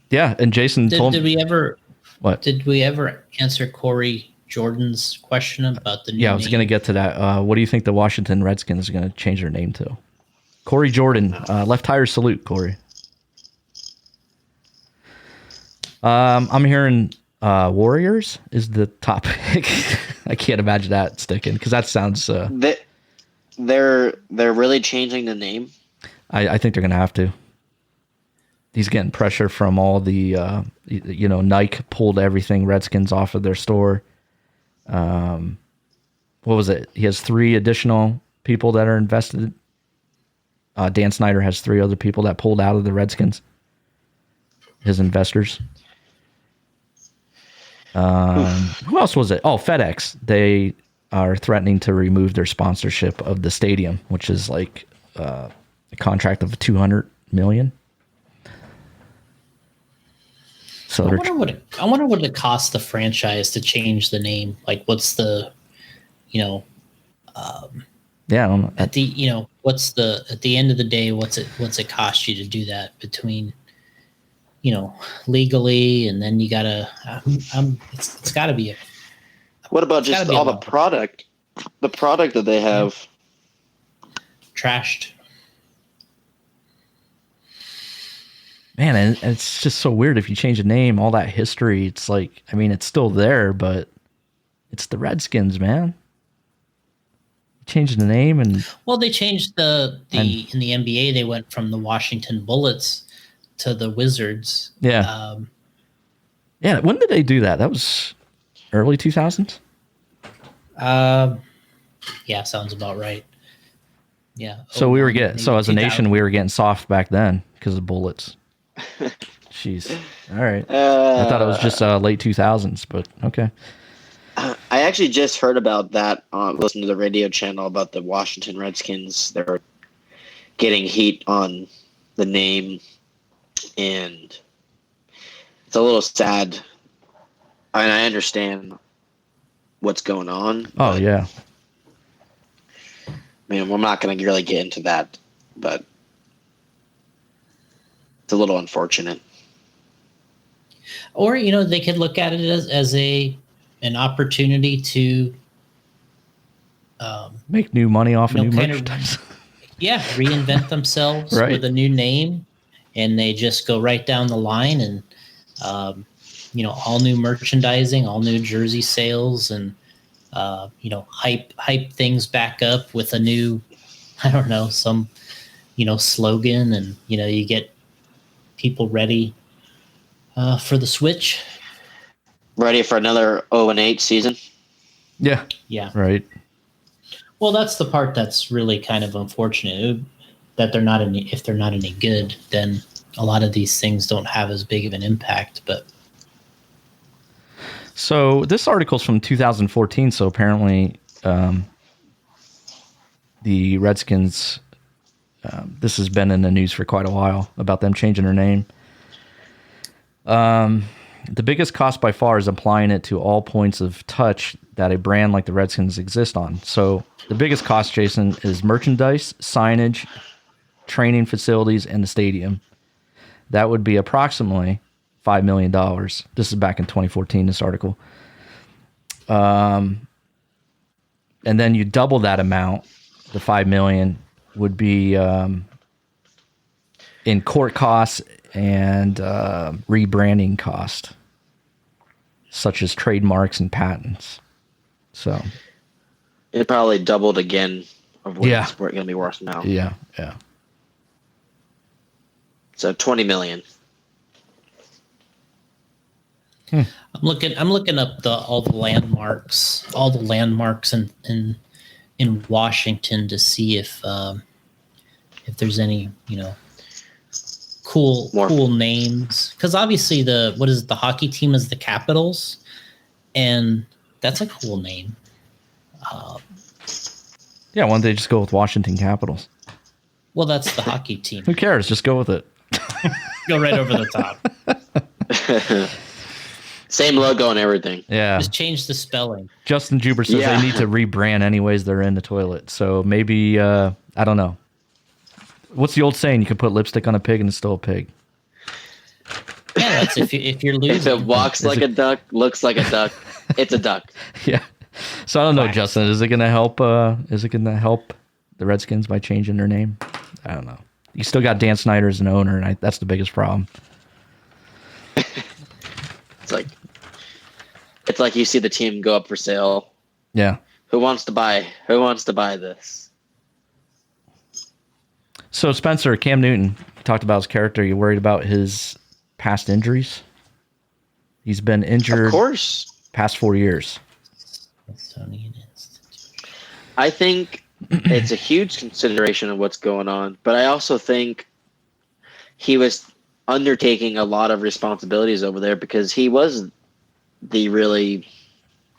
Yeah, and Jason told me. Did we ever? What? Did we ever answer Corey Jordan's question about the new I was going to get to that. What do you think the Washington Redskins are going to change their name to? Corey Jordan, left tire salute, Corey. I'm hearing Warriors is the top pick. I can't imagine that sticking because that sounds. They're really changing the name. I think they're going to have to. He's getting pressure from all the, Nike pulled everything Redskins off of their store. What was it? He has 3 additional people that are invested. Dan Snyder has 3 other people that pulled out of the Redskins. His investors. Who else was it? Oh, FedEx. They are threatening to remove their sponsorship of the stadium, which is like a contract of $200 million. So I wonder what it costs the franchise to change the name. Like, what's the, I don't know. At the at the end of the day, what's it cost you to do that between, legally, and then you gotta. It's got to be a. What about just all the product? The product that they have trashed. Man, and it's just so weird if you change the name, all that history, it's like, I mean, it's still there, but it's the Redskins, man. Changed the name and... Well, they changed in the NBA, they went from the Washington Bullets to the Wizards. Yeah. Yeah, when did they do that? That was early 2000s? Yeah, sounds about right. Yeah. So as a nation, we were getting soft back then because of Bullets. Jeez. All right. I thought it was just late 2000s, but okay. I actually just heard about that. Listened to the radio channel about the Washington Redskins. They're getting heat on the name, and it's a little sad. I mean, I understand what's going on. Oh yeah. Man, we're not going to really get into that, but it's a little unfortunate. Or, they could look at it as an opportunity to make new money off of new merchandise. Reinvent themselves with a new name, and they just go right down the line and all new merchandising, all new jersey sales, and hype things back up with a new, I don't know, some slogan, and you get people ready for the switch. Ready for another 0-8 season? Yeah. Yeah. Right. Well, that's the part that's really kind of unfortunate, that they're not any. If they're not any good, then a lot of these things don't have as big of an impact. But so this article's from 2014. So apparently, the Redskins. This has been in the news for quite a while about them changing their name. The biggest cost by far is applying it to all points of touch that a brand like the Redskins exist on. So the biggest cost, Jason, is merchandise, signage, training facilities, and the stadium. That would be approximately $5 million. This is back in 2014, this article. And then you double that amount, the $5 million would be in court costs and rebranding cost, such as trademarks and patents. So it probably doubled again of what it's going to be worth now. Yeah. So $20 million. I'm looking up all the landmarks in Washington to see if there's any cool names, because obviously the hockey team is the Capitals, and that's a cool name. Yeah, why don't they just go with Washington Capitals? Well, that's the hockey team. Who cares? Just go with it. Go right over the top. Same logo and everything. Yeah. Just change the spelling. Justin Juber says they need to rebrand anyways. They're in the toilet. So maybe, I don't know. What's the old saying? You can put lipstick on a pig and it's still a pig. Yeah, that's if you're losing. If it walks like a duck, looks like a duck, it's a duck. Yeah. So I don't know, Justin. Is it going to help? Is it going to help the Redskins by changing their name? I don't know. You still got Dan Snyder as an owner, and that's the biggest problem. It's like you see the team go up for sale. Yeah. Who wants to buy this? So Spencer, Cam Newton talked about his character. You worried about his past injuries? He's been injured, of course, past 4 years. I think it's a huge consideration of what's going on, but I also think he was undertaking a lot of responsibilities over there because he was the really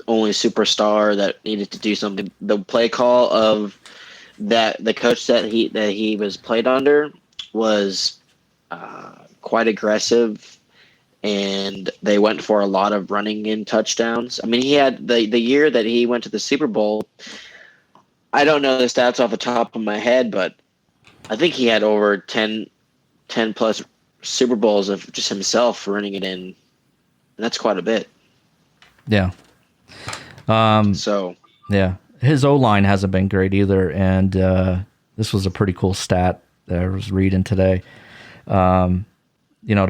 only superstar that needed to do something. The play call of the coach that he was played under was quite aggressive, and they went for a lot of running in touchdowns. I mean, he had the year that he went to the Super Bowl. I don't know the stats off the top of my head, but I think he had over 10 plus Super Bowls of just himself running it in. And that's quite a bit. Yeah. Yeah. His O-line hasn't been great either, and this was a pretty cool stat that I was reading today. The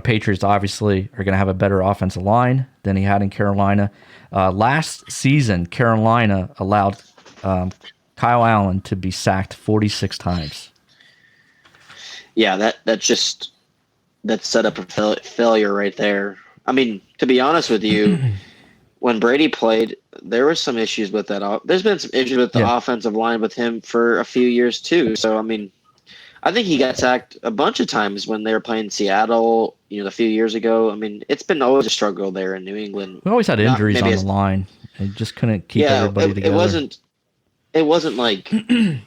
Patriots obviously are going to have a better offensive line than he had in Carolina. Last season, Carolina allowed Kyle Allen to be sacked 46 times. Yeah, that's set up a failure right there. I mean, to be honest with you, when Brady played, there were some issues with that. There's been some issues with the offensive line with him for a few years too. So, I mean, I think he got sacked a bunch of times when they were playing Seattle, a few years ago. I mean, it's been always a struggle there in New England. We always had injuries on the line. They just couldn't keep everybody together. It wasn't like, it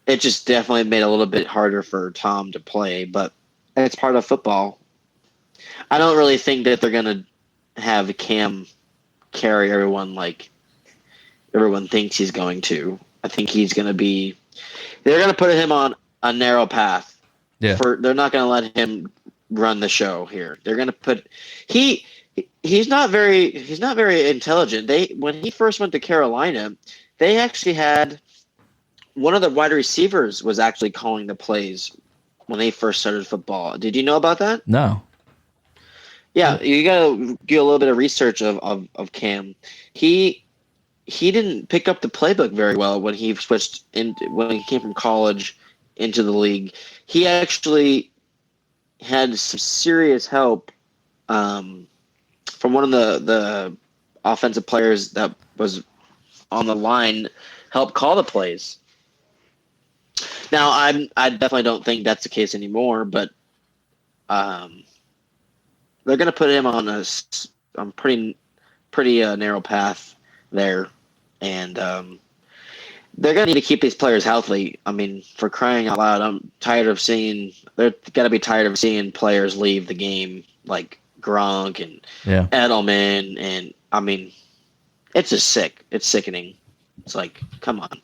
just definitely made it a little bit harder for Tom to play, but it's part of football. I don't really think that they're going to have Cam carry everyone like everyone thinks he's going to. I think he's going to be – they're going to put him on a narrow path. Yeah. They're not going to let him run the show here. They're going to put – he's not very intelligent. When he first went to Carolina, they actually had one of the wide receivers was actually calling the plays when they first started football. Did you know about that? No. Yeah, you got to do a little bit of research of Cam. He didn't pick up the playbook very well when he switched when he came from college into the league. He actually had some serious help from one of the offensive players that was on the line, help call the plays. Now, I definitely don't think that's the case anymore, but they're going to put him on a pretty narrow path there, and they're going to need to keep these players healthy. I mean, for crying out loud, they're going to be tired of seeing players leave the game like Gronk and Edelman, and I mean, it's just sick. It's sickening. It's like, come on.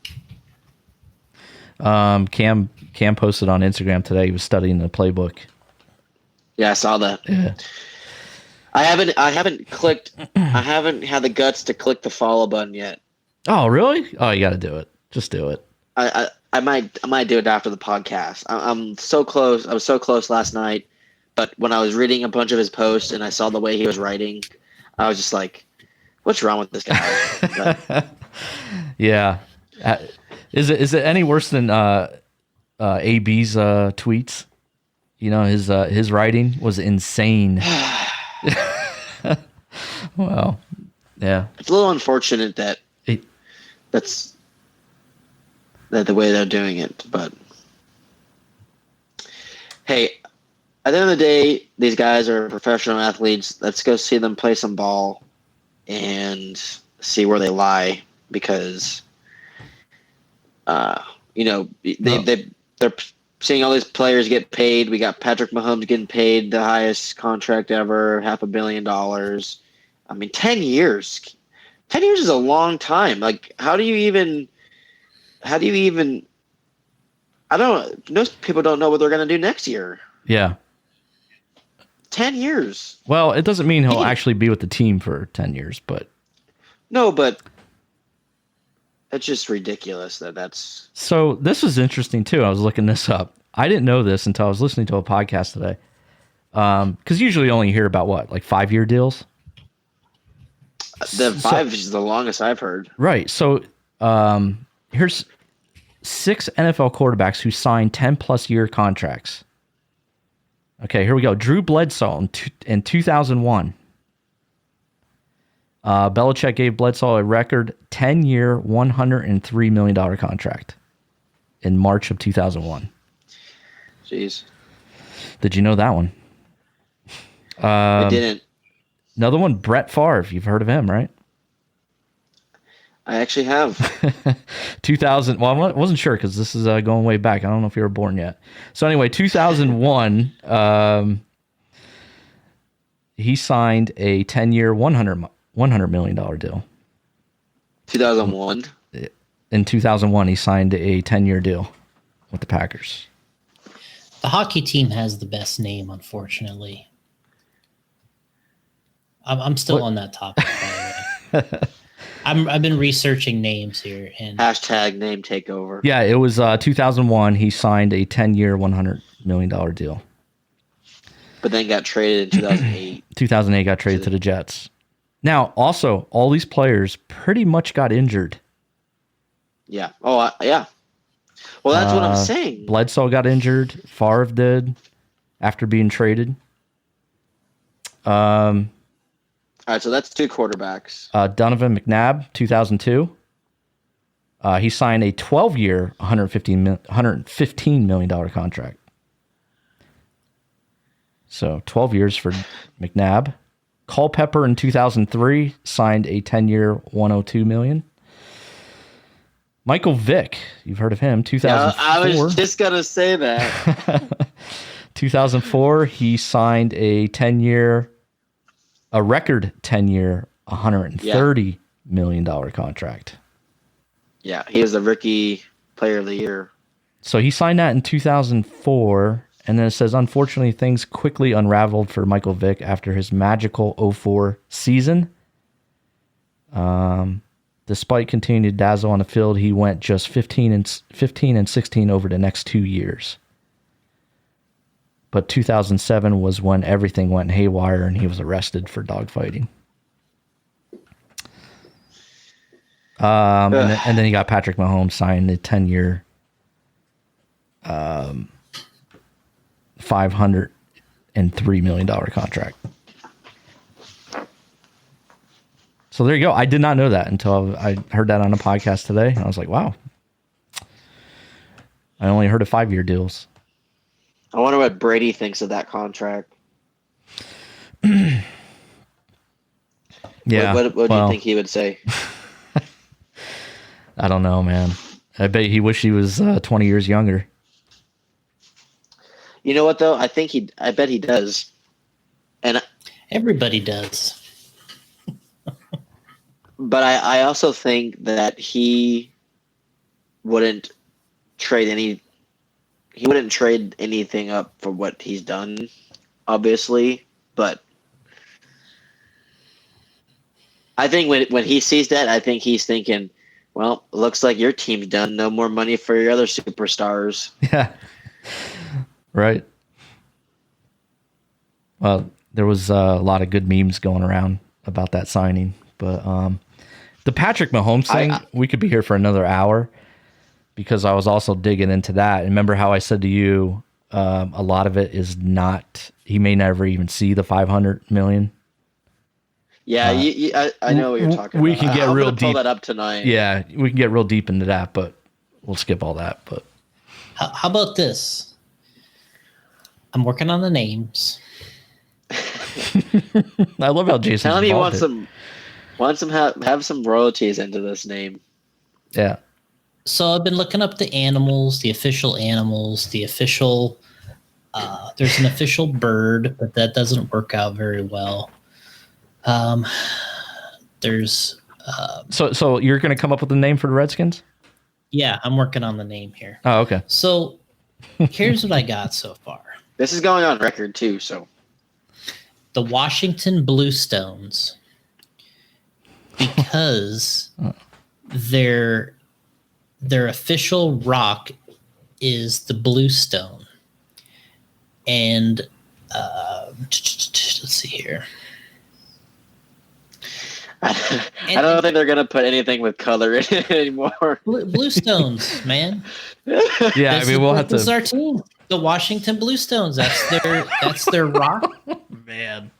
Cam posted on Instagram today. He was studying the playbook. Yeah, I saw that. Yeah. I haven't clicked. I haven't had the guts to click the follow button yet. Oh, really? Oh, you got to do it. Just do it. I might do it after the podcast. I'm so close. I was so close last night, but when I was reading a bunch of his posts and I saw the way he was writing, I was just like, "What's wrong with this guy?" But, yeah. Is it any worse than AB's tweets? You know, his writing was insane. Well, yeah. It's a little unfortunate that that's the way they're doing it, but hey, at the end of the day, these guys are professional athletes. Let's go see them play some ball and see where they lie, because they're seeing all these players get paid. We got Patrick Mahomes getting paid the highest contract ever, $500 million. I mean, 10 years. 10 years is a long time. Like, how do you even I don't know. Most people don't know what they're going to do next year. Yeah. 10 years. Well, it doesn't mean he'll actually be with the team for 10 years, but. No, but it's just ridiculous that's. So this was interesting too. I was looking this up. I didn't know this until I was listening to a podcast today. Because usually you only hear about what, like 5-year deals? The 5 is the longest I've heard. Right. So here's 6 NFL quarterbacks who signed 10+ year contracts. Okay, here we go. Drew Bledsoe in 2001. Belichick gave Bledsoe a record 10-year, $103 million contract in March of 2001. Jeez. Did you know that one? I didn't. Another one, Brett Favre. You've heard of him, right? I actually have. 2000. Well, I wasn't sure because this is going way back. I don't know if you were born yet. So anyway, 2001, he signed a 10-year, $100 million deal. 2001? In 2001, he signed a 10-year deal with the Packers. The hockey team has the best name, unfortunately. I'm still on that topic, by the way. I've been researching names here. And hashtag name takeover. Yeah, it was 2001. He signed a 10-year, $100 million deal. But then got traded in 2008. 2008 got traded to the Jets. Now, also, all these players pretty much got injured. Yeah. Oh, yeah. Well, that's what I'm saying. Bledsoe got injured. Favre did after being traded. All right, so that's 2 quarterbacks. Donovan McNabb, 2002. He signed a 12-year, $115 million contract. So 12 years for McNabb. Culpepper in 2003 signed a 10-year, $102 million. Michael Vick, you've heard of him, 2004. Yeah, I was just going to say that. 2004, he signed a record 10-year, $130 million contract. Yeah, he was the rookie player of the year. So he signed that in 2004, and then it says, unfortunately, things quickly unraveled for Michael Vick after his magical 2004 season. Despite continuing to dazzle on the field, he went just 15 and 16 over the next 2 years. But 2007 was when everything went haywire and he was arrested for dogfighting. And then he got Patrick Mahomes signed a 10-year, $503 million contract. So there you go. I did not know that until I heard that on a podcast today. And I was like, wow. I only heard of 5-year deals. I wonder what Brady thinks of that contract. Yeah. What do you think he would say? I don't know, man. I bet he wished he was 20 years younger. You know what though? I bet he does. And Everybody does. But I also think that he wouldn't trade anything up for what he's done, obviously. But I think when he sees that, I think he's thinking, well, looks like your team's done. No more money for your other superstars. Yeah. Right. Well, there was a lot of good memes going around about that signing. But the Patrick Mahomes thing, we could be here for another hour because I was also digging into that. And remember how I said to you, a lot of it is not, he may never even see the 500 million. Yeah, I know what you're talking about. We can get real deep. Pull that up tonight. Yeah, we can get real deep into that, but we'll skip all that. But how about this? I'm working on the names. I love how Jason. Tell me you want some have some royalties into this name. Yeah. So I've been looking up the animals, the official animals, the official. There's an official bird, but that doesn't work out very well. There's. So you're going to come up with a name for the Redskins? Yeah, I'm working on the name here. Oh, okay. So here's what I got so far. This is going on record too, so. The Washington Bluestones, because their official rock is the Bluestone, and let's see here. I don't think they're gonna put anything with color in it anymore. Bluestones, man. Yeah, I mean we'll have to. This is our team, the Washington Bluestones. That's their rock. Man.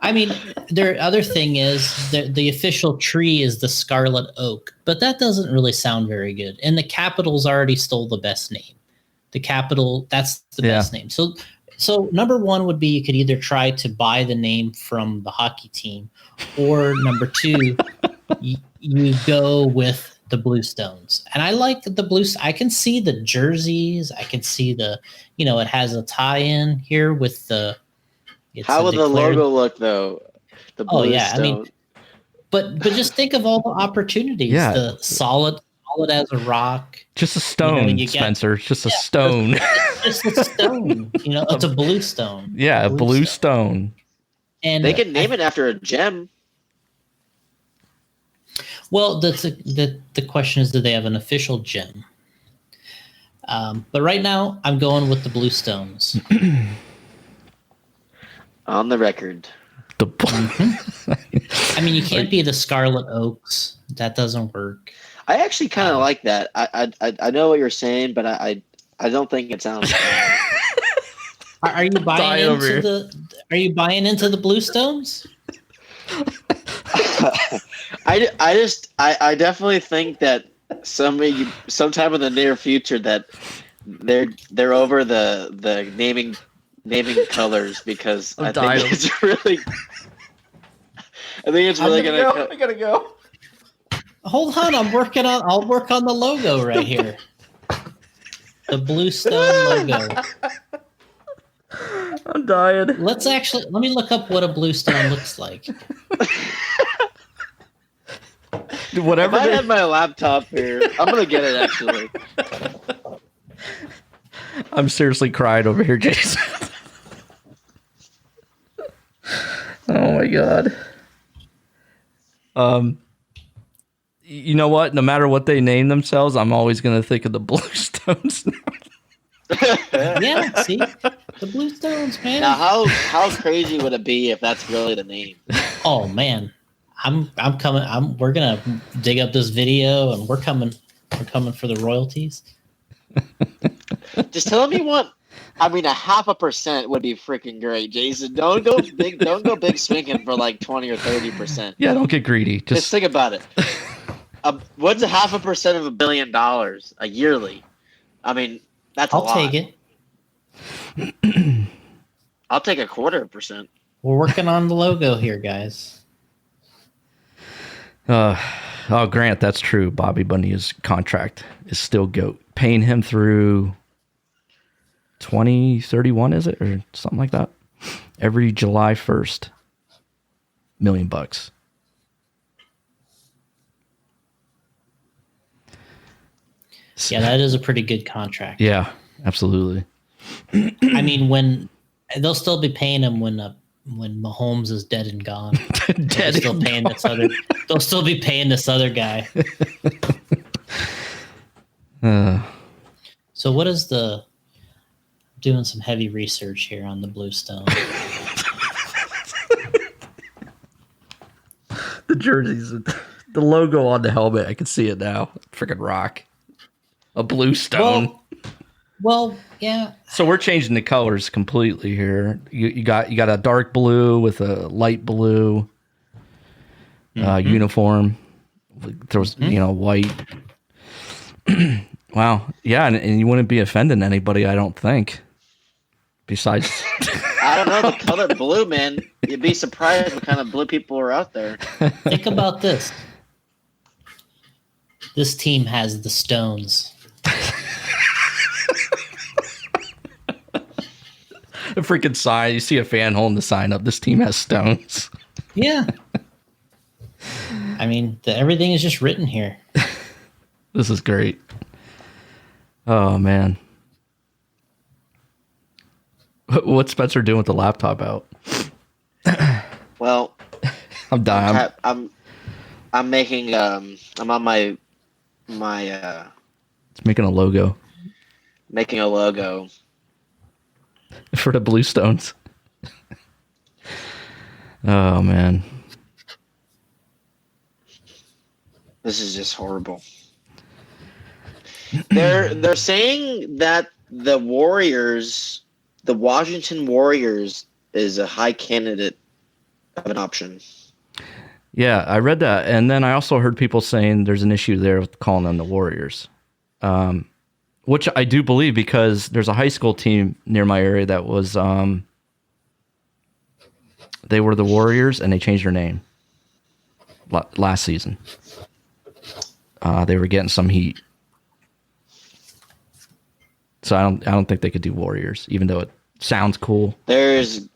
I mean, their other thing is the official tree is the scarlet oak, but that doesn't really sound very good. And the Capitals already stole the best name. The Capital, that's the best name. So number one would be you could either try to buy the name from the hockey team, or number two, you go with the Bluestones. And I like the Blues. I can see the jerseys. I can see it has a tie-in here with the. How will the logo look though? The Bluestone. I mean, but just think of all the opportunities. Yeah. The solid as a rock. Just a stone, Spencer. It's just a stone. It's just a stone. It's a Bluestone. Yeah, a Bluestone. And they can name it after a gem. Well, the question is, do they have an official gem? But right now, I'm going with the Bluestones. On the record. I mean, you can't be the Scarlet Oaks. That doesn't work. I actually kind of like that. I know what you're saying, but I don't think it sounds. Are you buying into the Bluestones? I definitely think that sometime in the near future that they're over the naming colors because I think it's really gonna I gotta go. Hold on, I'll work on the logo right here. The Bluestone logo. I'm dying. Let me look up what a Bluestone looks like. Whatever. I had my laptop here. I'm gonna get it actually. I'm seriously crying over here, Jason. Oh my god. You know what? No matter what they name themselves, I'm always gonna think of the Bluestones. Yeah, see? The Bluestones, man. Now how crazy would it be if that's really the name? Oh man. I'm coming. We're gonna dig up this video and we're coming for the royalties. Just tell him you want. I mean, 0.5% would be freaking great, Jason. Don't go big. Don't go big swinging for like 20 or 30%. Yeah, don't get greedy. Just think about it. What's 0.5% of $1 billion a yearly? I mean, that's a lot. I'll take it. I'll take 0.25%. We're working on the logo here, guys. Grant, that's true. Bobby Bonilla's contract is still GOAT. Paying him through 2031, is it? Or something like that? Every July 1st. $1 million. Yeah, that is a pretty good contract. Yeah, absolutely. I mean, when they'll still be paying him when Mahomes is dead and gone. Dead still and paying gone. this other. They'll still be paying this other guy. So what is the? Doing some heavy research here on the Bluestone. The jerseys, the logo on the helmet, I can see it now. Freaking rock. A Bluestone. Well, yeah. So we're changing the colors completely here. You got a dark blue with a light blue uniform. There was white. Wow. Yeah, and you wouldn't be offending anybody, I don't think. Besides, I don't know the color blue, man. You'd be surprised what kind of blue people are out there. Think about this. This team has the Stones. a freaking sign. You see a fan holding the sign up. This team has stones. Yeah. I mean, everything is just written here. This is great. Oh, man. What's Spencer doing with the laptop out? Well, I'm dying. I'm making I'm on my It's making a logo making a logo. for the Bluestones. Oh, man. This is just horrible. They're saying that the Washington Warriors is a high candidate of an option. Yeah, I read that. And then I also heard people saying there's an issue there with calling them the Warriors, which I do believe because there's a high school team near my area that was, they were the Warriors and they changed their name last season. They were getting some heat. So I don't think they could do Warriors, even though it sounds cool. There's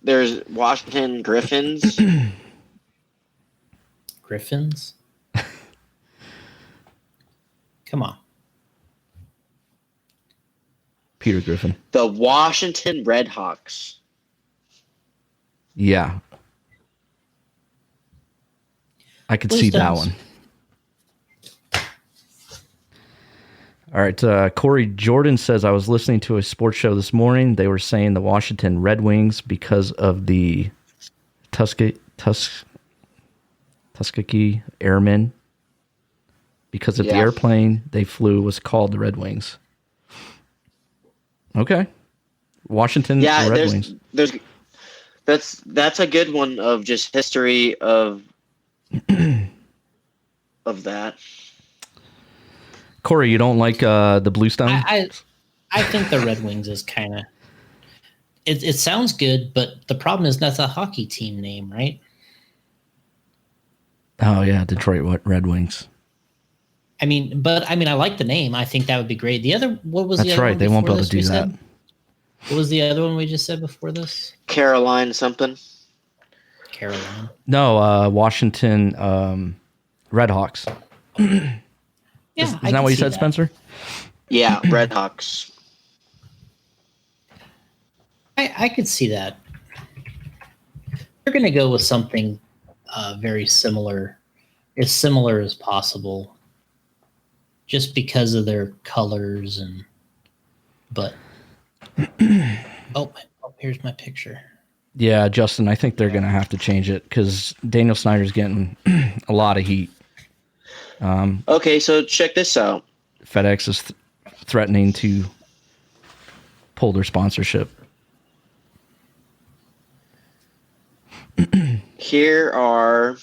Washington Griffins. Griffins? Come on. Peter Griffin. The Washington Redhawks. Yeah. I could see that one. All right. Corey Jordan says, I was listening to a sports show this morning. They were saying the Washington Red Wings, because of the Tuskegee Airmen, because of the airplane they flew, was called the Red Wings. Okay. Washington Red Wings. That's a good one of just history of that. Corey, you don't like the Bluestone? I think the Red Wings is kind of... It sounds good, but the problem is that's a hockey team name, right? Oh, yeah, Detroit Red Wings. I mean, I like the name. I think that would be great. The other... What was That's the other right. one They won't be able to this do that. said? What was the other one we just said before this? Caroline something. Caroline. No, Washington Redhawks. Yeah, Isn't that what you said, Spencer? Yeah, Redhawks. I could see that. They're going to go with something very similar, as similar as possible, just because of their colors but here's my picture. Yeah, Justin, I think they're going to have to change it because Daniel Snyder's getting a lot of heat. Okay, so check this out. FedEx is threatening to pull their sponsorship. Here are.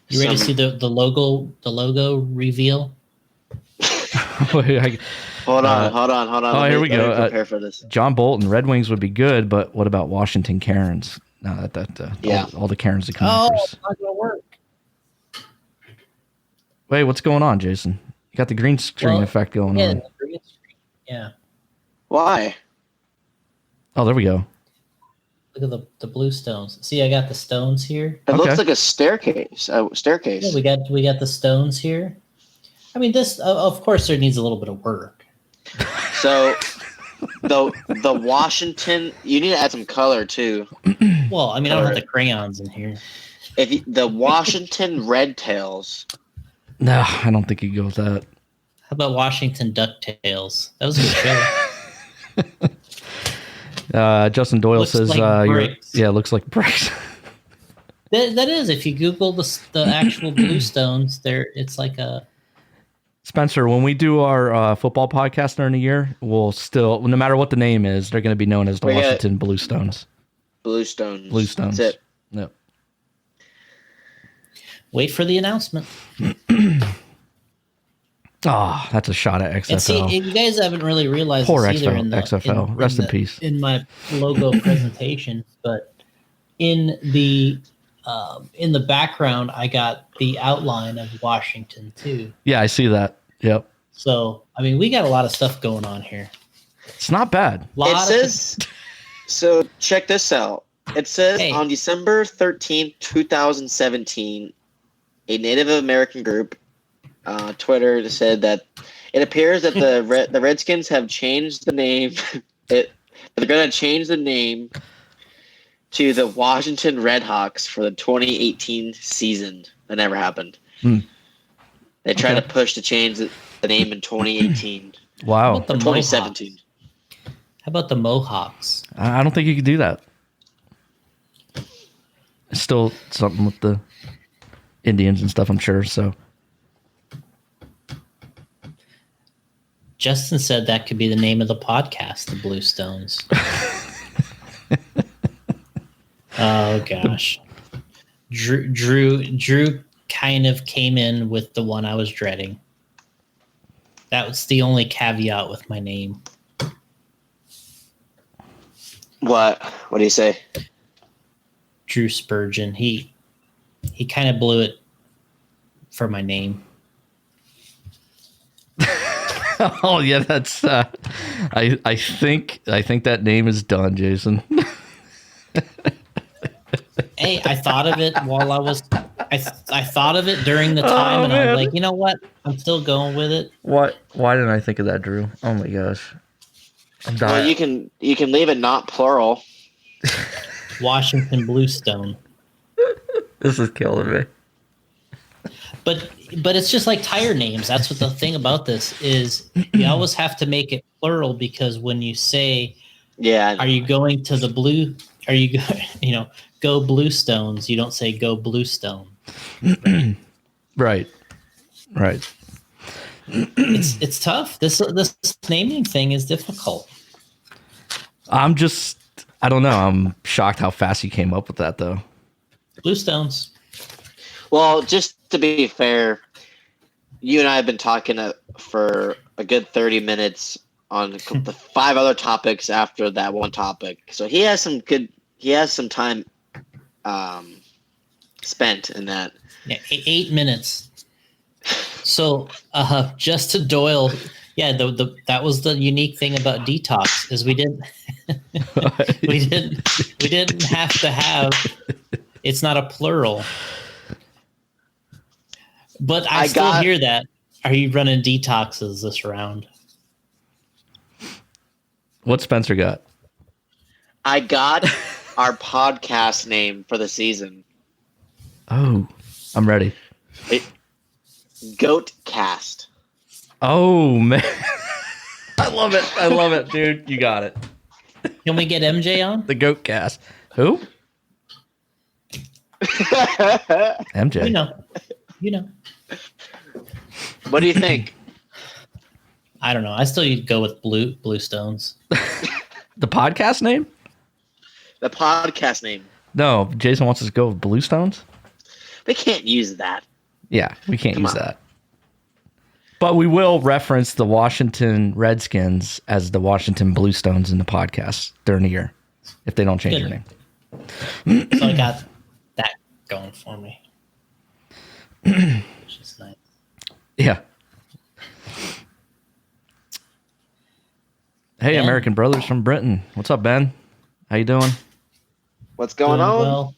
You ready to see the logo reveal? Hold on. Oh, here we go. Prepare for this. John Bolton, Red Wings would be good, but what about Washington Karens? No, Yeah. all the Karens that come Oh, first. it's not gonna work. Wait, what's going on, Jason? You got the green screen effect going on. The green screen. Yeah. Why? Oh, there we go. Look at the blue stones. See, I got the stones here. It looks like a staircase. Yeah, we got the stones here. I mean, this of course there needs a little bit of work. So the Washington, you need to add some color too. Well, I mean, I don't have the crayons in here. The Washington Red Tails. No, I don't think you go with that. How about Washington DuckTales? That was a good show. Justin Doyle says, bricks. it looks like bricks. That is, if you Google the actual blue stones, it's like a. Spencer, when we do our football podcast during the year, we'll still, no matter what the name is, they're going to be known as the Washington Blue Stones. Blue Stones. Blue Stones. That's it. Yep. Wait for the announcement. Oh, that's a shot at XFL. And see, you guys haven't really realized Poor this either XFL. Rest in peace. In my logo presentation, but in the background, I got the outline of Washington too. Yeah, I see that. Yep. So, I mean, we got a lot of stuff going on here. It's not bad. It says, so check this out. It says on December 13th, 2017, a Native American group, Twitter said that it appears that the Redskins have changed the name. They're going to change the name to the Washington Redhawks for the 2018 season. That never happened. They tried to push to change the name in 2018 Wow. 2017. How about the Mohawks? I don't think you could do that. It's still something with the Indians and stuff, I'm sure. So Justin said that could be the name of the podcast, the Blue Stones. Oh gosh, Drew kind of came in with the one I was dreading. That was the only caveat with my name. What do you say? Drew Spurgeon. He kind of blew it for my name. Oh yeah, that's. I think that name is done, Jason. Hey, I thought of it while I was. I thought of it during the time, and I was like, you know what? I'm still going with it. What? Why didn't I think of that, Drew? Oh my gosh, I'm dying. Well, you can leave it not plural. Washington Bluestone. This is killing me. But it's just like tire names. That's what the thing about this is. You always have to make it plural because when you say, are you going to the blue? Are you go Bluestones? You don't say go Bluestone. Right. It's tough. This naming thing is difficult. I don't know. I'm shocked how fast you came up with that, though. Bluestones. Well, just to be fair, you and I have been talking for a good 30 minutes on the 5 other topics after that one topic. So he has some time spent in that. Yeah, 8 minutes. So Justin Doyle, that was the unique thing about Detox is we didn't have to have. It's not a plural. But I still hear that. Are you running detoxes this round? What Spencer got? I got our podcast name for the season. Oh, I'm ready. Goat Cast. Oh man, I love it, dude. You got it. Can we get MJ on? The Goat Cast. Who? MJ. You know. What do you think? I don't know. I still go with Blue Stones. The podcast name? The podcast name. No, Jason wants us to go with Bluestones. We can't use that. Yeah, we can't use that. But we will reference the Washington Redskins as the Washington Bluestones in the podcast during the year, if they don't change their name. So I got that going for me. Which is nice. Yeah. Hey, Ben? American Brothers from Britain. What's up, Ben? How you doing? What's going Doing on? well.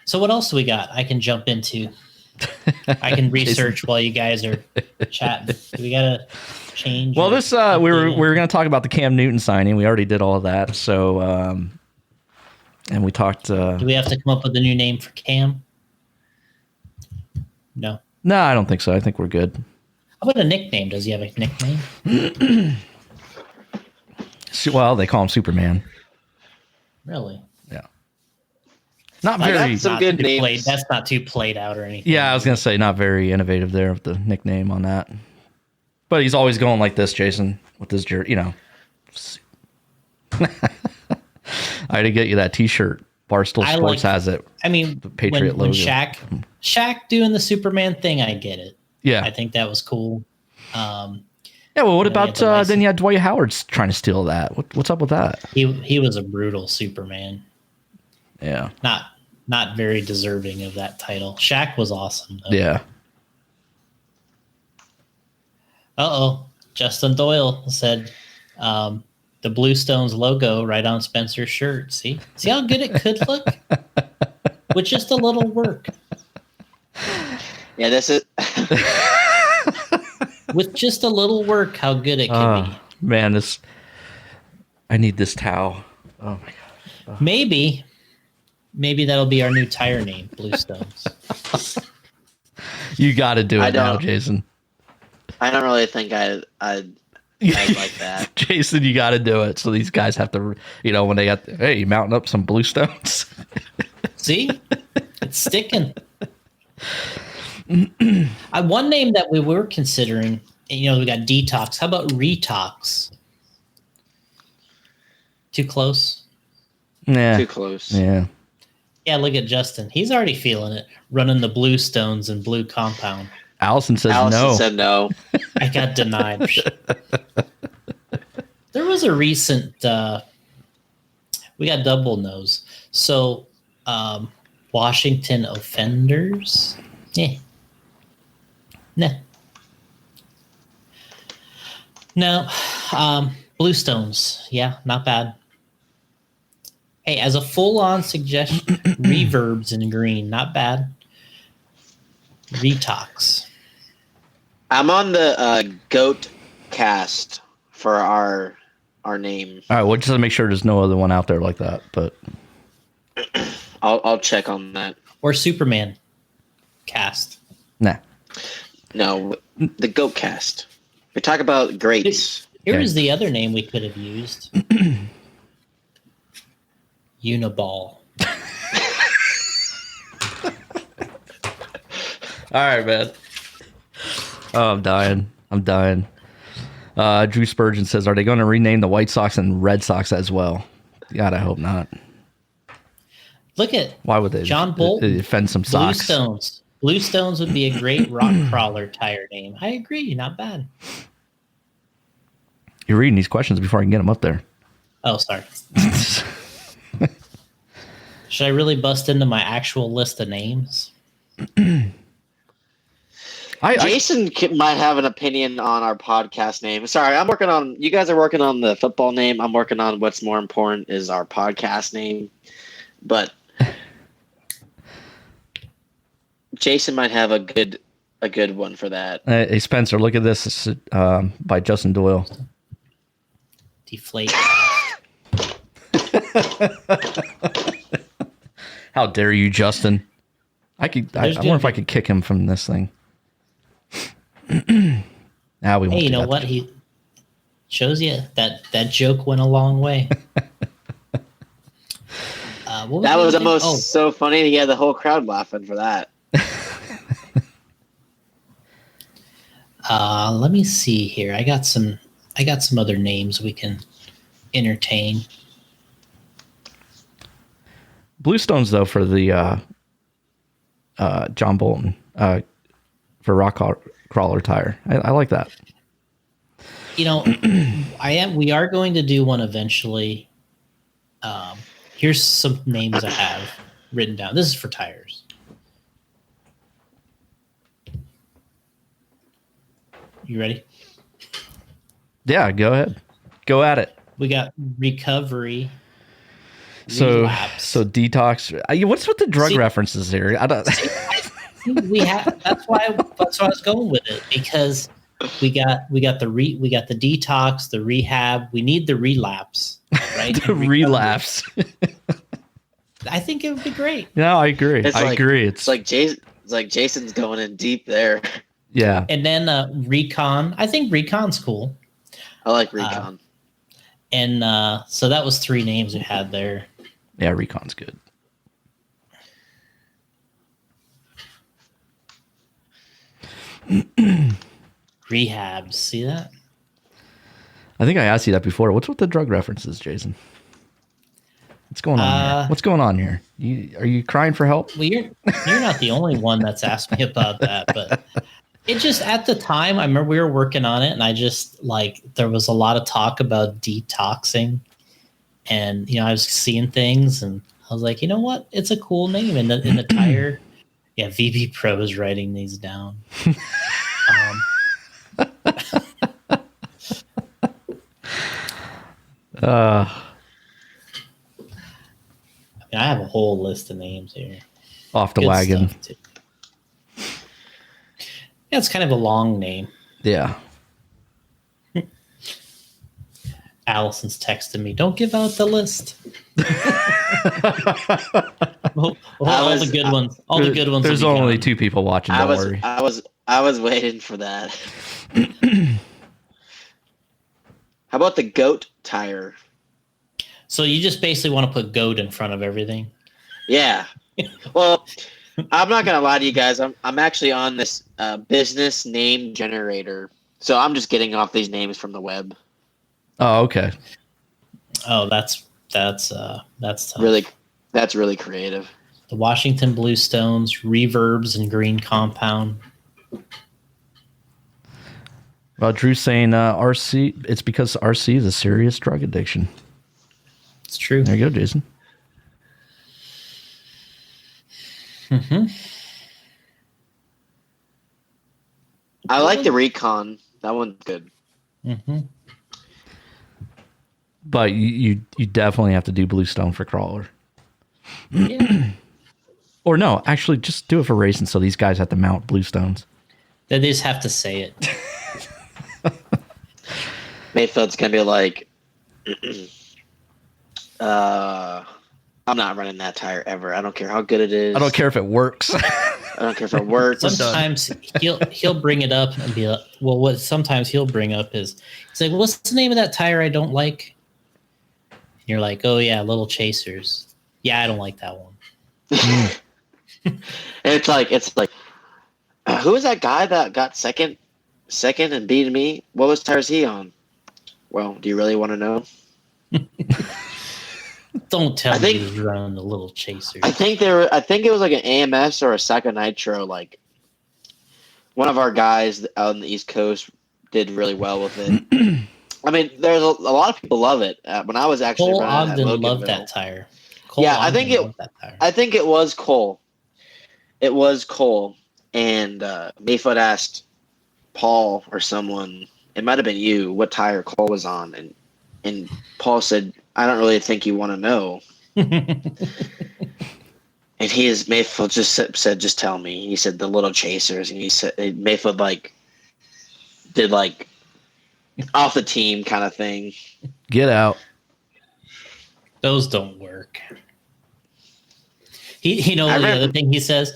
So what else do we got I can jump into? I can research while you guys are chatting. Do we gotta change? Well, this we were going to talk about the Cam Newton signing. We already did all of that. So, and we talked. Do we have to come up with a new name for Cam? No. No, I don't think so. I think we're good. How about a nickname? Does he have a nickname? Well, they call him Superman. Really? Yeah. Not I got very. some good names. That's not too played out or anything. Yeah, I was going to say not very innovative there with the nickname on that. But he's always going like this, Jason, with his jersey, I had to get you that T-shirt. Barstool Sports has it. I mean, the Patriot when logo. Shaq doing the Superman thing, I get it. Yeah. I think that was cool. Yeah, well, what about then you had Dwight Howard trying to steal that? What's up with that? He was a brutal Superman. Yeah. Not very deserving of that title. Shaq was awesome, though. Yeah. Uh-oh. Justin Doyle said the Bluestones logo right on Spencer's shirt. See how good it could look? With just a little work. Yeah, this is. With just a little work, how good it could be. Man, I need this towel. Oh my god. Maybe that'll be our new tire name, Bluestones. You got to do it now, Jason. I don't really think I'd like that. Jason, you got to do it. So these guys have to, when they got, hey, mounting up some Bluestones. See? It's sticking. One name that we were considering, we got Detox. How about Retox? Too close? Yeah. Too close. Yeah. Yeah, look at Justin. He's already feeling it, running the Bluestones and Blue Compound. Allison said no. I got denied. There was a recent, we got double no's. So, Washington Offenders? Yeah. Nah. No. Bluestones. Yeah, not bad. Hey, as a full-on suggestion, Reverbs in green. Not bad. Retox. I'm on the Goat cast for our name. All right, well, just to make sure there's no other one out there like that, but I'll check on that. Or Superman cast. Nah. No, the Goat cast. We talk about greats. Here's the other name we could have used. Uniball. All right, man. Oh, I'm dying. Drew Spurgeon says, are they going to rename the White Sox and Red Sox as well? God, I hope not. Look at why would they? John Bolton. Defend some Sox. Bluestones would be a great rock crawler tire name. I agree. Not bad. You're reading these questions before I can get them up there. Oh, sorry. Should I really bust into my actual list of names? Jason might have an opinion on our podcast name. Sorry, you guys are working on the football name. I'm working on what's more important is our podcast name. But Jason might have a good one for that. Hey, Spencer, look at this. By Justin Doyle. Deflate. How dare you, Justin? I wonder if I could kick him from this thing. Now we won't. Hey, you know what? He shows you that joke went a long way. That was almost so funny. He had the whole crowd laughing for that. Let me see here. I got some other names we can entertain. Bluestones though for the John Bolton for rock crawler tire. I like that. You know, we are going to do one eventually. Here's some names I have written down. This is for tires. You ready? Yeah, go ahead. Go at it. We got recovery. So relapse. so detox. What's with the drug references here? I don't. We have. That's why I was going with it, because we got the detox, the rehab. We need the relapse, right? The relapse. I think it would be great. No, I agree. I agree. It's like Jason's going in deep there. Yeah. And then recon. I think recon's cool. I like recon. And so that was 3 names we had there. Yeah, recon's good. Rehabs. See that? I think I asked you that before. What's with the drug references, Jason? What's going on here? What's going on here? Are you crying for help? Well, you're not the only one that's asked me about that, but it just, at the time, I remember we were working on it, and I just, like, there was a lot of talk about detoxing, and I was seeing things, and I was like, you know what? It's a cool name. In the tire, yeah, VB Pro is writing these down. I have a whole list of names here. Off the wagon. Yeah, it's kind of a long name. Yeah. Allison's texting me, don't give out the list. all the good ones. All the good ones. There's only 2 people watching. Don't worry. I was waiting for that. How about the goat tire? So you just basically want to put goat in front of everything? Yeah. Well, I'm not gonna lie to you guys. I'm actually on this business name generator, so I'm just getting off these names from the web. Oh, okay. Oh, that's tough. That's really creative. The Washington Bluestones, reverbs, and green compound. Well, Drew's saying RC. It's because RC is a serious drug addiction. It's true. There you go, Jason. Mm-hmm. I like the recon. That one's good. Mm-hmm. But you definitely have to do Bluestone for crawler. Yeah. Or no, actually, just do it for racing. So these guys have to mount Bluestones. They just have to say it. Mayfield's gonna be like, I'm not running that tire ever. I don't care how good it is. I don't care if it works. I don't care if it works. Sometimes he'll bring it up and be like, well, what sometimes he'll bring up is, he's like, what's the name of that tire I don't like? And you're like, oh yeah, Little Chasers. Yeah, I don't like that one. And it's like who was that guy that got second and beat me? What was tires he on? Well, do you really want to know? Don't tell me he was running the Little Chasers. I think it was like an AMS or a Psycho Nitro. Like one of our guys out on the East Coast did really well with it. I mean, there's a lot of people love it. When I was actually Cole running Ogden at loved that tire. Cole yeah, Ogden loved that tire. I think it was Cole. It was Cole, and Mayfoot asked Paul or someone. It might have been you. What tire Cole was on, and Paul said, "I don't really think you want to know." And Mayfield just said, "Just tell me." He said the Little Chasers, and he said Mayfield did off the team kind of thing. Get out. Those don't work. The other thing he says,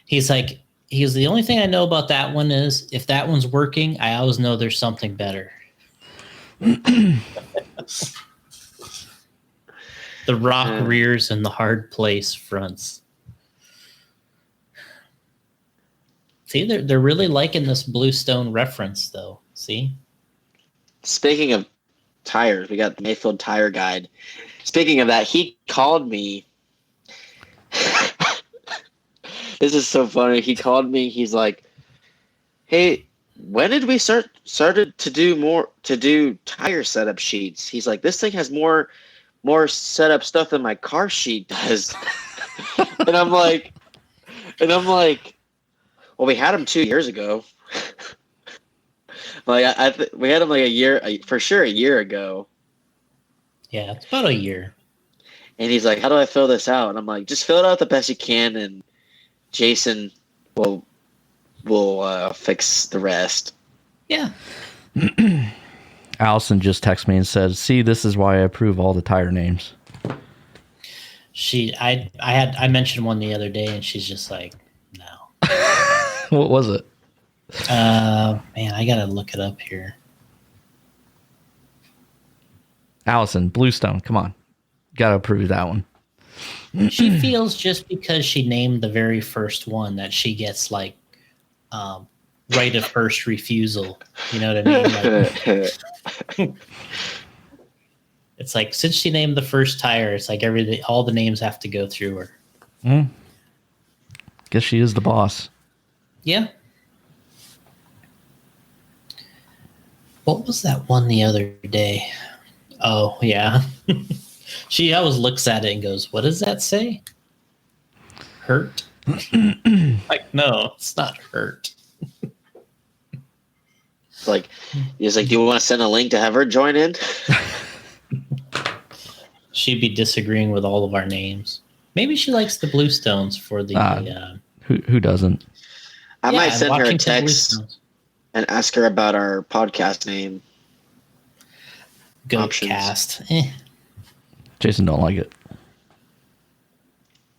he's like, the only thing I know about that one is if that one's working, I always know there's something better. The rock rears and the hard place fronts. See, they're really liking this Bluestone reference, though. See? Speaking of tires, we got the Mayfield Tire Guide. Speaking of that, he called me. This is so funny. He called me. He's like, "Hey, when did we started to do tire setup sheets?" He's like, "This thing has more setup stuff than my car sheet does." and I'm like, well, we had them 2 years ago. Like we had them like for sure a year ago. Yeah, it's about a year. And he's like, "How do I fill this out?" And I'm like, "Just fill it out the best you can, and Jason will fix the rest." Yeah. Allison just texted me and said, "See, this is why I approve all the tire names." I mentioned one the other day, and she's just like, "No." What was it? Man, I gotta look it up here. Allison, Bluestone, come on. Gotta approve that one. She feels just because she named the very first one that she gets like right of first refusal. You know what I mean? Like, it's like since she named the first tire, it's like all the names have to go through her. Guess she is the boss. Yeah. What was that one the other day? Oh, yeah. She always looks at it and goes, "What does that say? Hurt?" Like, no, it's not hurt. He's like, "Do you want to send a link to have her join in?" She'd be disagreeing with all of our names. Maybe she likes the Bluestones for the... Who doesn't? I might send her a Washington text and ask her about our podcast name. Goatcast. Jason don't like it.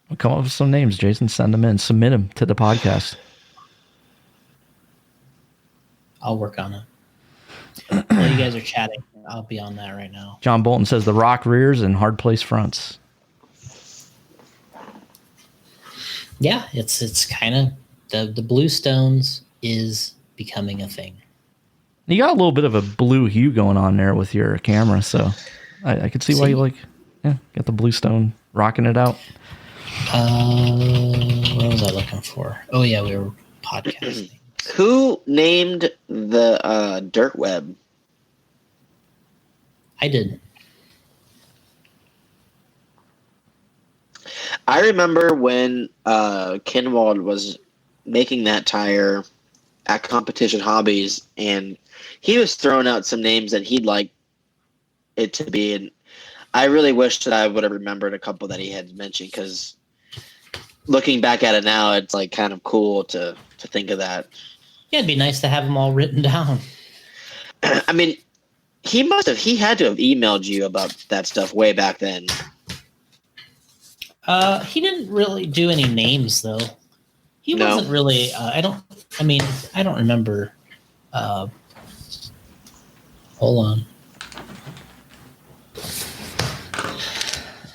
We'll come up with some names, Jason. Send them in. Submit them to the podcast. I'll work on it. While you guys are chatting, I'll be on that right now. John Bolton says the rock rears and hard place fronts. Yeah, it's kind of the Bluestones is becoming a thing. You got a little bit of a blue hue going on there with your camera, so I could see why you like. Yeah, got the Bluestone rocking it out. What was I looking for? Oh yeah, we were podcasting. Who named the dirt web? I did. I remember when Kinwald was making that tire at Competition Hobbies, and he was throwing out some names that he'd like it to be, and I really wish that I would have remembered a couple that he had mentioned, because looking back at it now, it's like kind of cool to think of that. Yeah, it'd be nice to have them all written down. I mean, he had to have emailed you about that stuff way back then. He didn't really do any names though. He wasn't really. I don't remember. Hold on.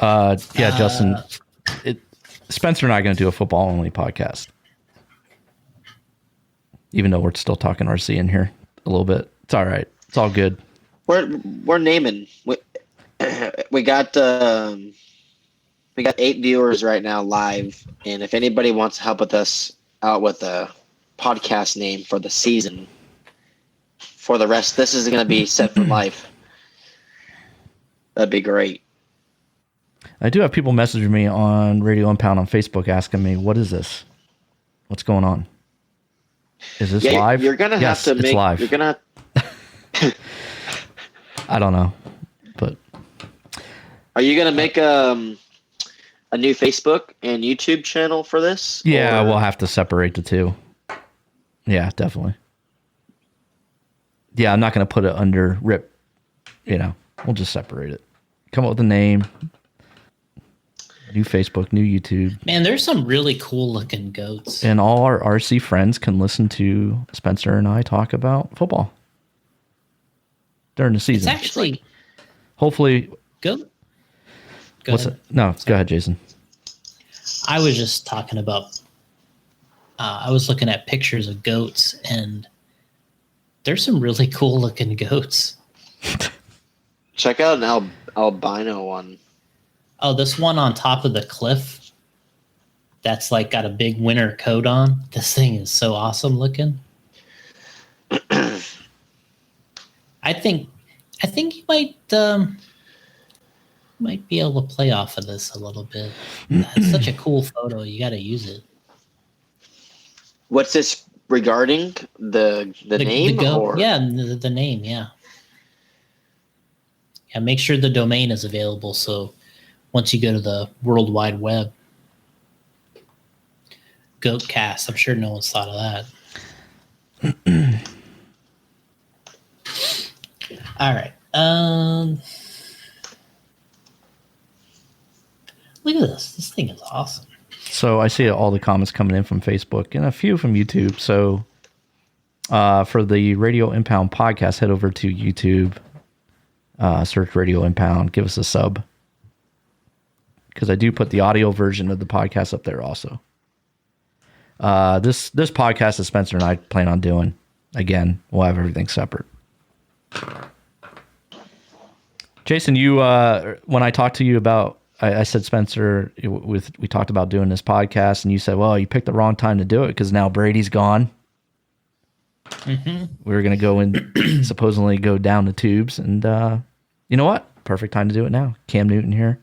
Yeah, Justin. Spencer and I are going to do a football only podcast, even though we're still talking RC in here a little bit. It's all right. It's all good. We're naming. We got 8 viewers right now live, and if anybody wants to help with us out with a podcast name for the season, for the rest, this is going to be set for life. That'd be great. I do have people messaging me on Radio Impound on Facebook asking me, "What is this? What's going on? Is this live?" You're gonna have to make. It's live. You're gonna. I don't know, but Are you gonna make a new Facebook and YouTube channel for this? Yeah, we'll have to separate the two. Yeah, definitely. Yeah, I'm not going to put it under RIP. We'll just separate it. Come up with a name. New Facebook, new YouTube. Man, there's some really cool looking goats. And all our RC friends can listen to Spencer and I talk about football during the season. It's actually... Hopefully... Go What's ahead. it? No, go ahead, Jason. I was just talking about I was looking at pictures of goats, and there's some really cool looking goats. Check out an albino one. Oh, this one on top of the cliff that's like got a big winter coat on. This thing is so awesome looking. I think you might be able to play off of this a little bit. It's such a cool photo. You got to use it. What's this regarding? The name? Or? Yeah, the name, yeah. Yeah, make sure the domain is available so once you go to the World Wide Web. Goatcast. I'm sure no one's thought of that. All right. Look at this. This thing is awesome. So I see all the comments coming in from Facebook and a few from YouTube. So for the Radio Impound podcast, head over to YouTube, search Radio Impound, give us a sub. Because I do put the audio version of the podcast up there also. This podcast that Spencer and I plan on doing, again, we'll have everything separate. Jason, you when I talked to you about, I said, Spencer, we talked about doing this podcast, and you said, well, you picked the wrong time to do it because now Brady's gone. Mm-hmm. We were going to go and supposedly go down the tubes, and you know what? Perfect time to do it now. Cam Newton here.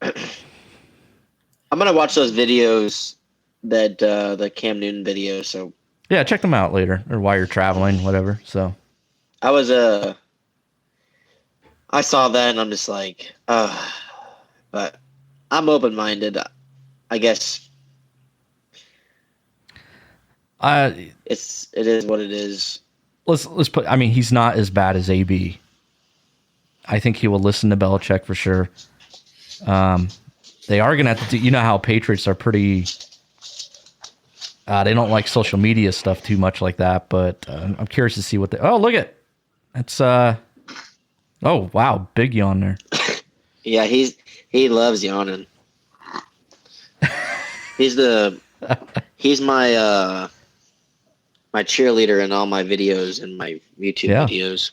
I'm gonna watch those videos, that the Cam Newton videos. So yeah, check them out later or while you're traveling, whatever. So I saw that and I'm just like, but I'm open minded. I guess it is what it is. Let's put. I mean, he's not as bad as AB. I think he will listen to Belichick for sure. They are going to have to do, you know how Patriots are pretty, they don't like social media stuff too much like that, but I'm curious to see what oh, look at, that's, oh, wow, big yawn there. Yeah, he loves yawning. He's my my cheerleader in all my videos and my YouTube videos.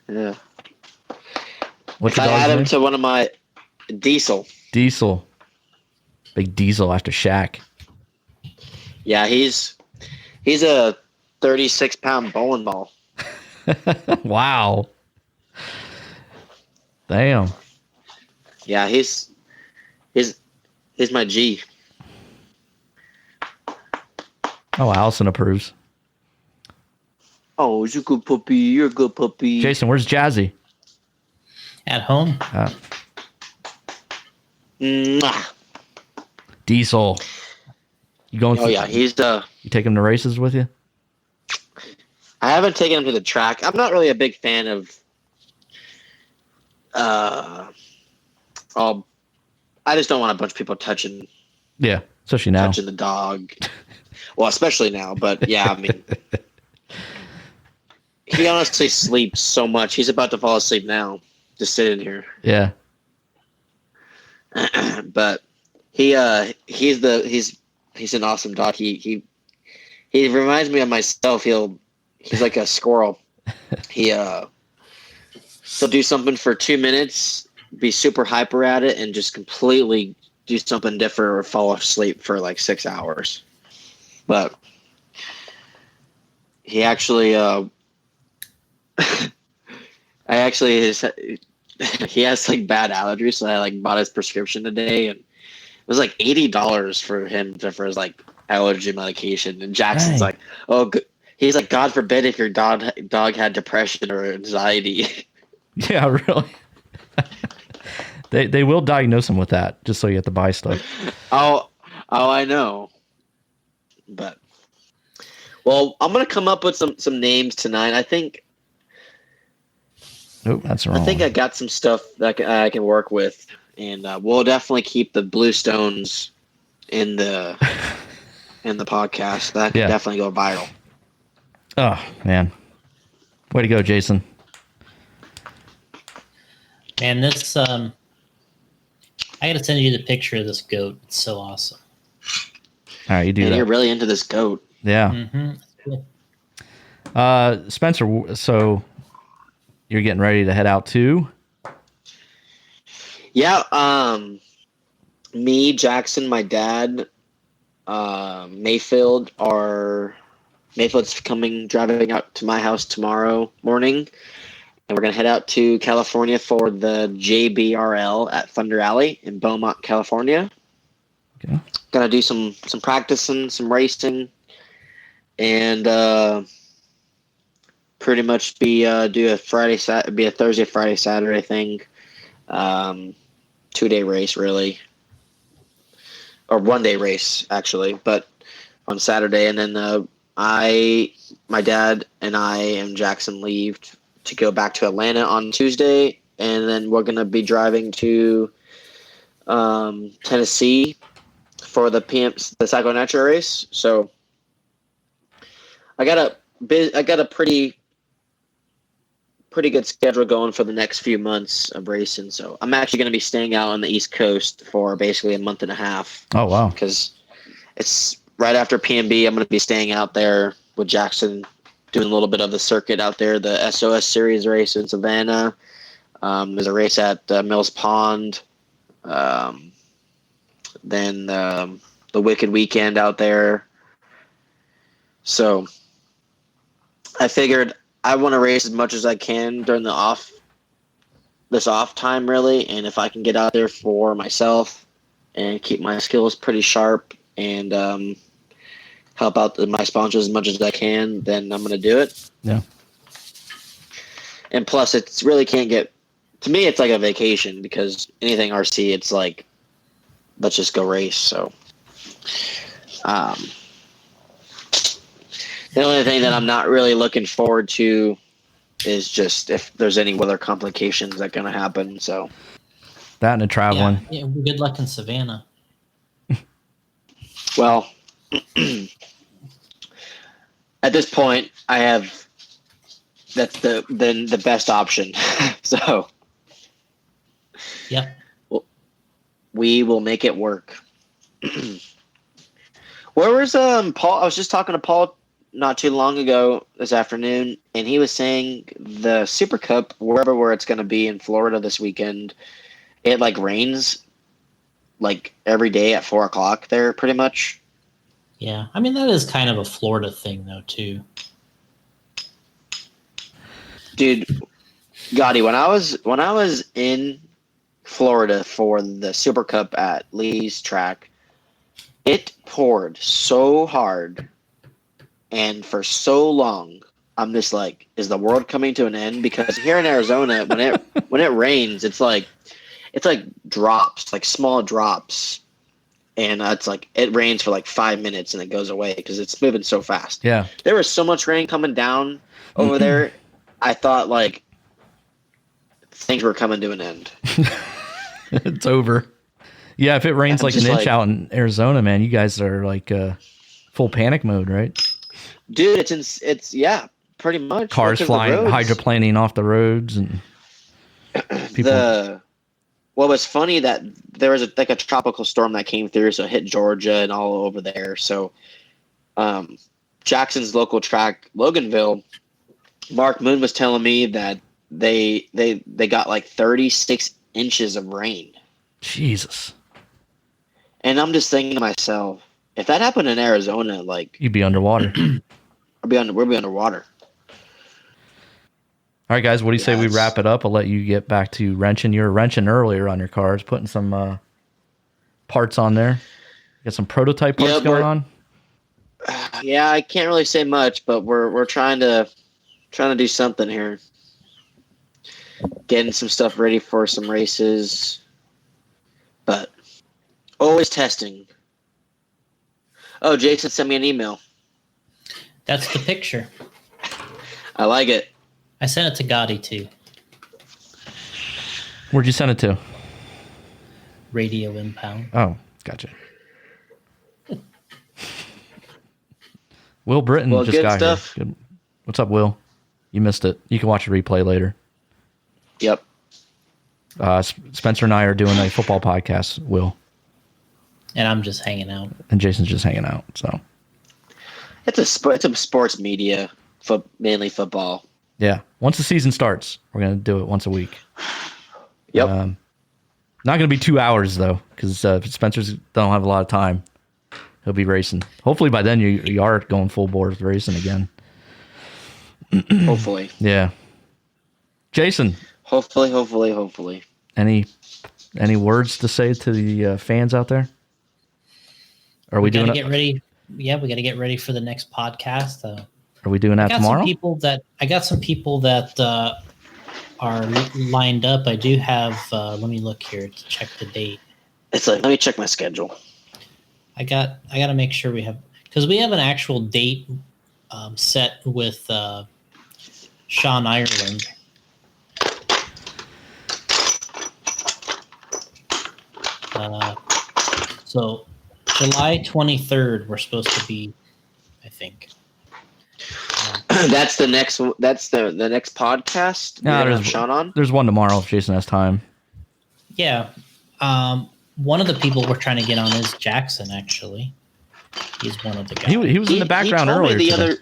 Yeah. What's your I dog's add him name? to one of my Diesel. Big Diesel after Shaq. Yeah, he's a 36-pound bowling ball. Wow. Damn. Yeah, he's my G. Oh, Allison approves. Oh, you're a good puppy. You're a good puppy. Jason, where's Jazzy? At home. Mwah. Diesel. You going? Oh yeah, he's You take him to races with you? I haven't taken him to the track. I'm not really a big fan of. I just don't want a bunch of people touching. Yeah, especially now. Touching the dog. Well, especially now, but yeah, I mean, he honestly sleeps so much. He's about to fall asleep now, just sitting here. Yeah. But he's an awesome dog. He reminds me of myself. He's like a squirrel. He'll do something for 2 minutes, be super hyper at it, and just completely do something different or fall asleep for like 6 hours. But he actually, he has like bad allergies, so I like bought his prescription today, and it was like $80 for him for his like allergy medication. And Jackson's like, oh, he's like, God forbid if your dog had depression or anxiety. Yeah, really. They will diagnose him with that, just so you have to buy stuff. Oh, I know. But well, I'm gonna come up with some names tonight. I think. Oh, that's wrong. I think I got some stuff that I can work with, and we'll definitely keep the Bluestones in the podcast. That can definitely go viral. Oh man, way to go, Jason! Man, this I gotta send you the picture of this goat. It's so awesome. All right, you do And that. you're really into this goat. Yeah. Mm-hmm. Spencer, so you're getting ready to head out too? Yeah. Me, Jackson, my dad, Mayfield's driving out to my house tomorrow morning, and we're gonna head out to California for the JBRL at Thunder Alley in Beaumont, California. Okay. Gonna do some practicing, some racing, and pretty much be a Thursday, Friday, Saturday thing. 2-day race really, or 1-day race actually, but on Saturday, and then my dad and I and Jackson leave to go back to Atlanta on Tuesday, and then we're gonna be driving to Tennessee for the Cyclo Nitro race. So I got a pretty good schedule going for the next few months of racing. So I'm actually going to be staying out on the East Coast for basically a month and a half. Oh, wow. Because it's right after PNB. I'm going to be staying out there with Jackson, doing a little bit of the circuit out there, the SOS Series race in Savannah. There's a race at Mills Pond. Then the Wicked Weekend out there. So I figured I want to race as much as I can during this off time, really. And if I can get out there for myself and keep my skills pretty sharp and help out my sponsors as much as I can, then I'm going to do it. Yeah. And plus, it's really can't get to me. It's like a vacation, because anything RC, it's like, let's just go race. So, the only thing that I'm not really looking forward to is just if there's any weather complications that going to happen. So that and the traveling. Yeah, good luck in Savannah. Well, at this point, that's the best option. So Yep. we will make it work. Where was Paul? I was just talking to Paul not too long ago this afternoon, and he was saying the Super Cup, where it's going to be in Florida this weekend, it like rains like every day at 4:00 there, pretty much. Yeah, I mean that is kind of a Florida thing though too. Dude, Gotti, when I was in Florida for the Super Cup at Lee's track, it poured so hard and for so long. I'm just like, is the world coming to an end? Because here in Arizona, when it rains, it's like drops, like small drops, and it's like it rains for like 5 minutes and it goes away because it's moving so fast. Yeah. There was so much rain coming down over there. I thought like things were coming to an end. It's over. Yeah, if it rains like an inch out in Arizona, man, you guys are like full panic mode, right? Dude, it's yeah, pretty much. Cars flying, hydroplaning off the roads, and people. What was funny that there was a tropical storm that came through, so it hit Georgia and all over there. So, Jackson's local track, Loganville, Mark Moon was telling me that they got like 36 inches of rain. Jesus. And I'm just thinking to myself, if that happened in Arizona, like you'd be underwater. we'll be underwater. All right, guys, what do you say we wrap it up? I'll let you get back to wrenching. You were wrenching earlier on your cars, putting some parts on there. Got some prototype parts going on? Yeah, I can't really say much, but we're trying to do something here. Getting some stuff ready for some races, but always testing. Oh, Jason sent me an email. That's the picture. I like it. I sent it to Gotti too. Where'd you send it to? Radio Impound. Oh, gotcha. Will Britton just good got stuff. here. Good. What's up, Will? You missed it. You can watch the replay later. Yep. Spencer and I are doing a football podcast, Will. And I'm just hanging out. And Jason's just hanging out. So It's a sports media, mainly football. yeah, once the season starts, we're gonna do it once a week. Yep. Not gonna be 2 hours though, because Spencer's don't have a lot of time. He'll be racing. Hopefully by then you are going full board with racing again. Hopefully. Yeah. Jason. Hopefully. Any words to say to the fans out there? Are we doing? Get ready. Yeah, we got to get ready for the next podcast. Are we doing that tomorrow? I got some people that are lined up. I do have. Let me look here to check the date. Let me check my schedule. I got to make sure we have, because we have an actual date set with Sean Ireland. So July 23rd, we're supposed to be, I think. That's the next. That's the next podcast. No, there's Sean on. There's one tomorrow if Jason has time. Yeah. One of the people we're trying to get on is Jackson. Actually, he's one of the guys. He was in the background earlier.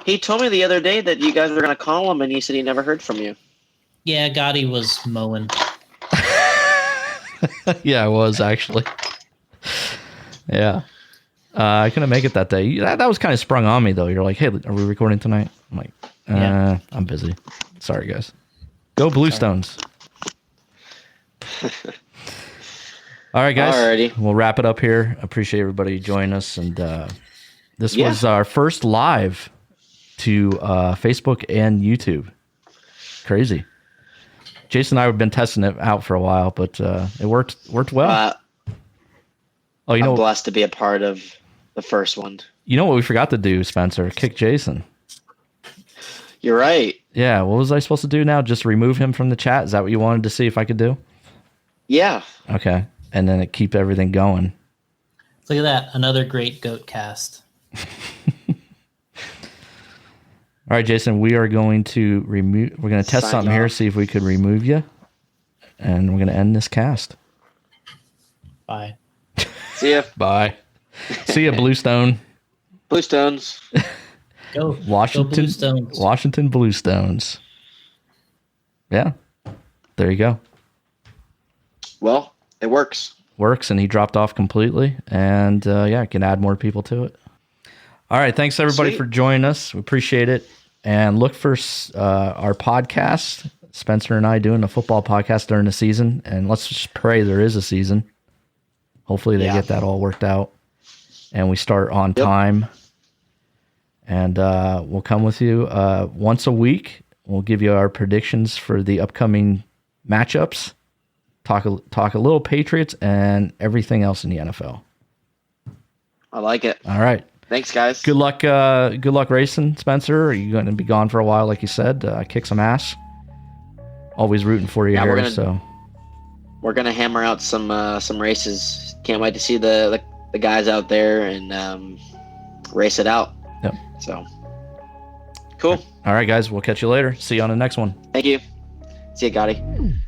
He told me the other day that you guys were going to call him, and he said he never heard from you. Yeah, Gotti was mowing. Yeah, I was actually. Yeah. I couldn't make it that day. That was kind of sprung on me, though. You're like, hey, are we recording tonight? I'm like, yeah. I'm busy. Sorry, guys. Go Bluestones. All right, guys. Alrighty. We'll wrap it up here. Appreciate everybody joining us. And this was our first live to Facebook and YouTube. Crazy. Jason and I have been testing it out for a while, but it worked well. I'm blessed to be a part of the first one. You know what we forgot to do, Spencer? Kick Jason. You're right. Yeah, what was I supposed to do now? Just remove him from the chat? Is that what you wanted to see if I could do? Yeah. Okay. And then it keep everything going. Look at that. Another great goat cast. All right, Jason, we are going to we're going to test something here, see if we could remove you. And we're going to end this cast. Bye. See ya. Bye. See ya, Bluestone. Bluestones. Go Washington Bluestones. Washington Bluestones. Yeah. There you go. Well, it works. Works, and he dropped off completely. And I can add more people to it. All right. Thanks, everybody, for joining us. We appreciate it. And look for our podcast, Spencer and I doing a football podcast during the season. And let's just pray there is a season. Hopefully they get that all worked out. And we start on time. And we'll come with you once a week. We'll give you our predictions for the upcoming matchups. Talk a little Patriots and everything else in the NFL. I like it. All right. Thanks, guys. Good luck racing, Spencer. Are you going to be gone for a while, like you said? Kick some ass. Always rooting for you here. We're gonna hammer out some races. Can't wait to see the guys out there and race it out. Yep. So cool. All right, guys. We'll catch you later. See you on the next one. Thank you. See you, Gotti.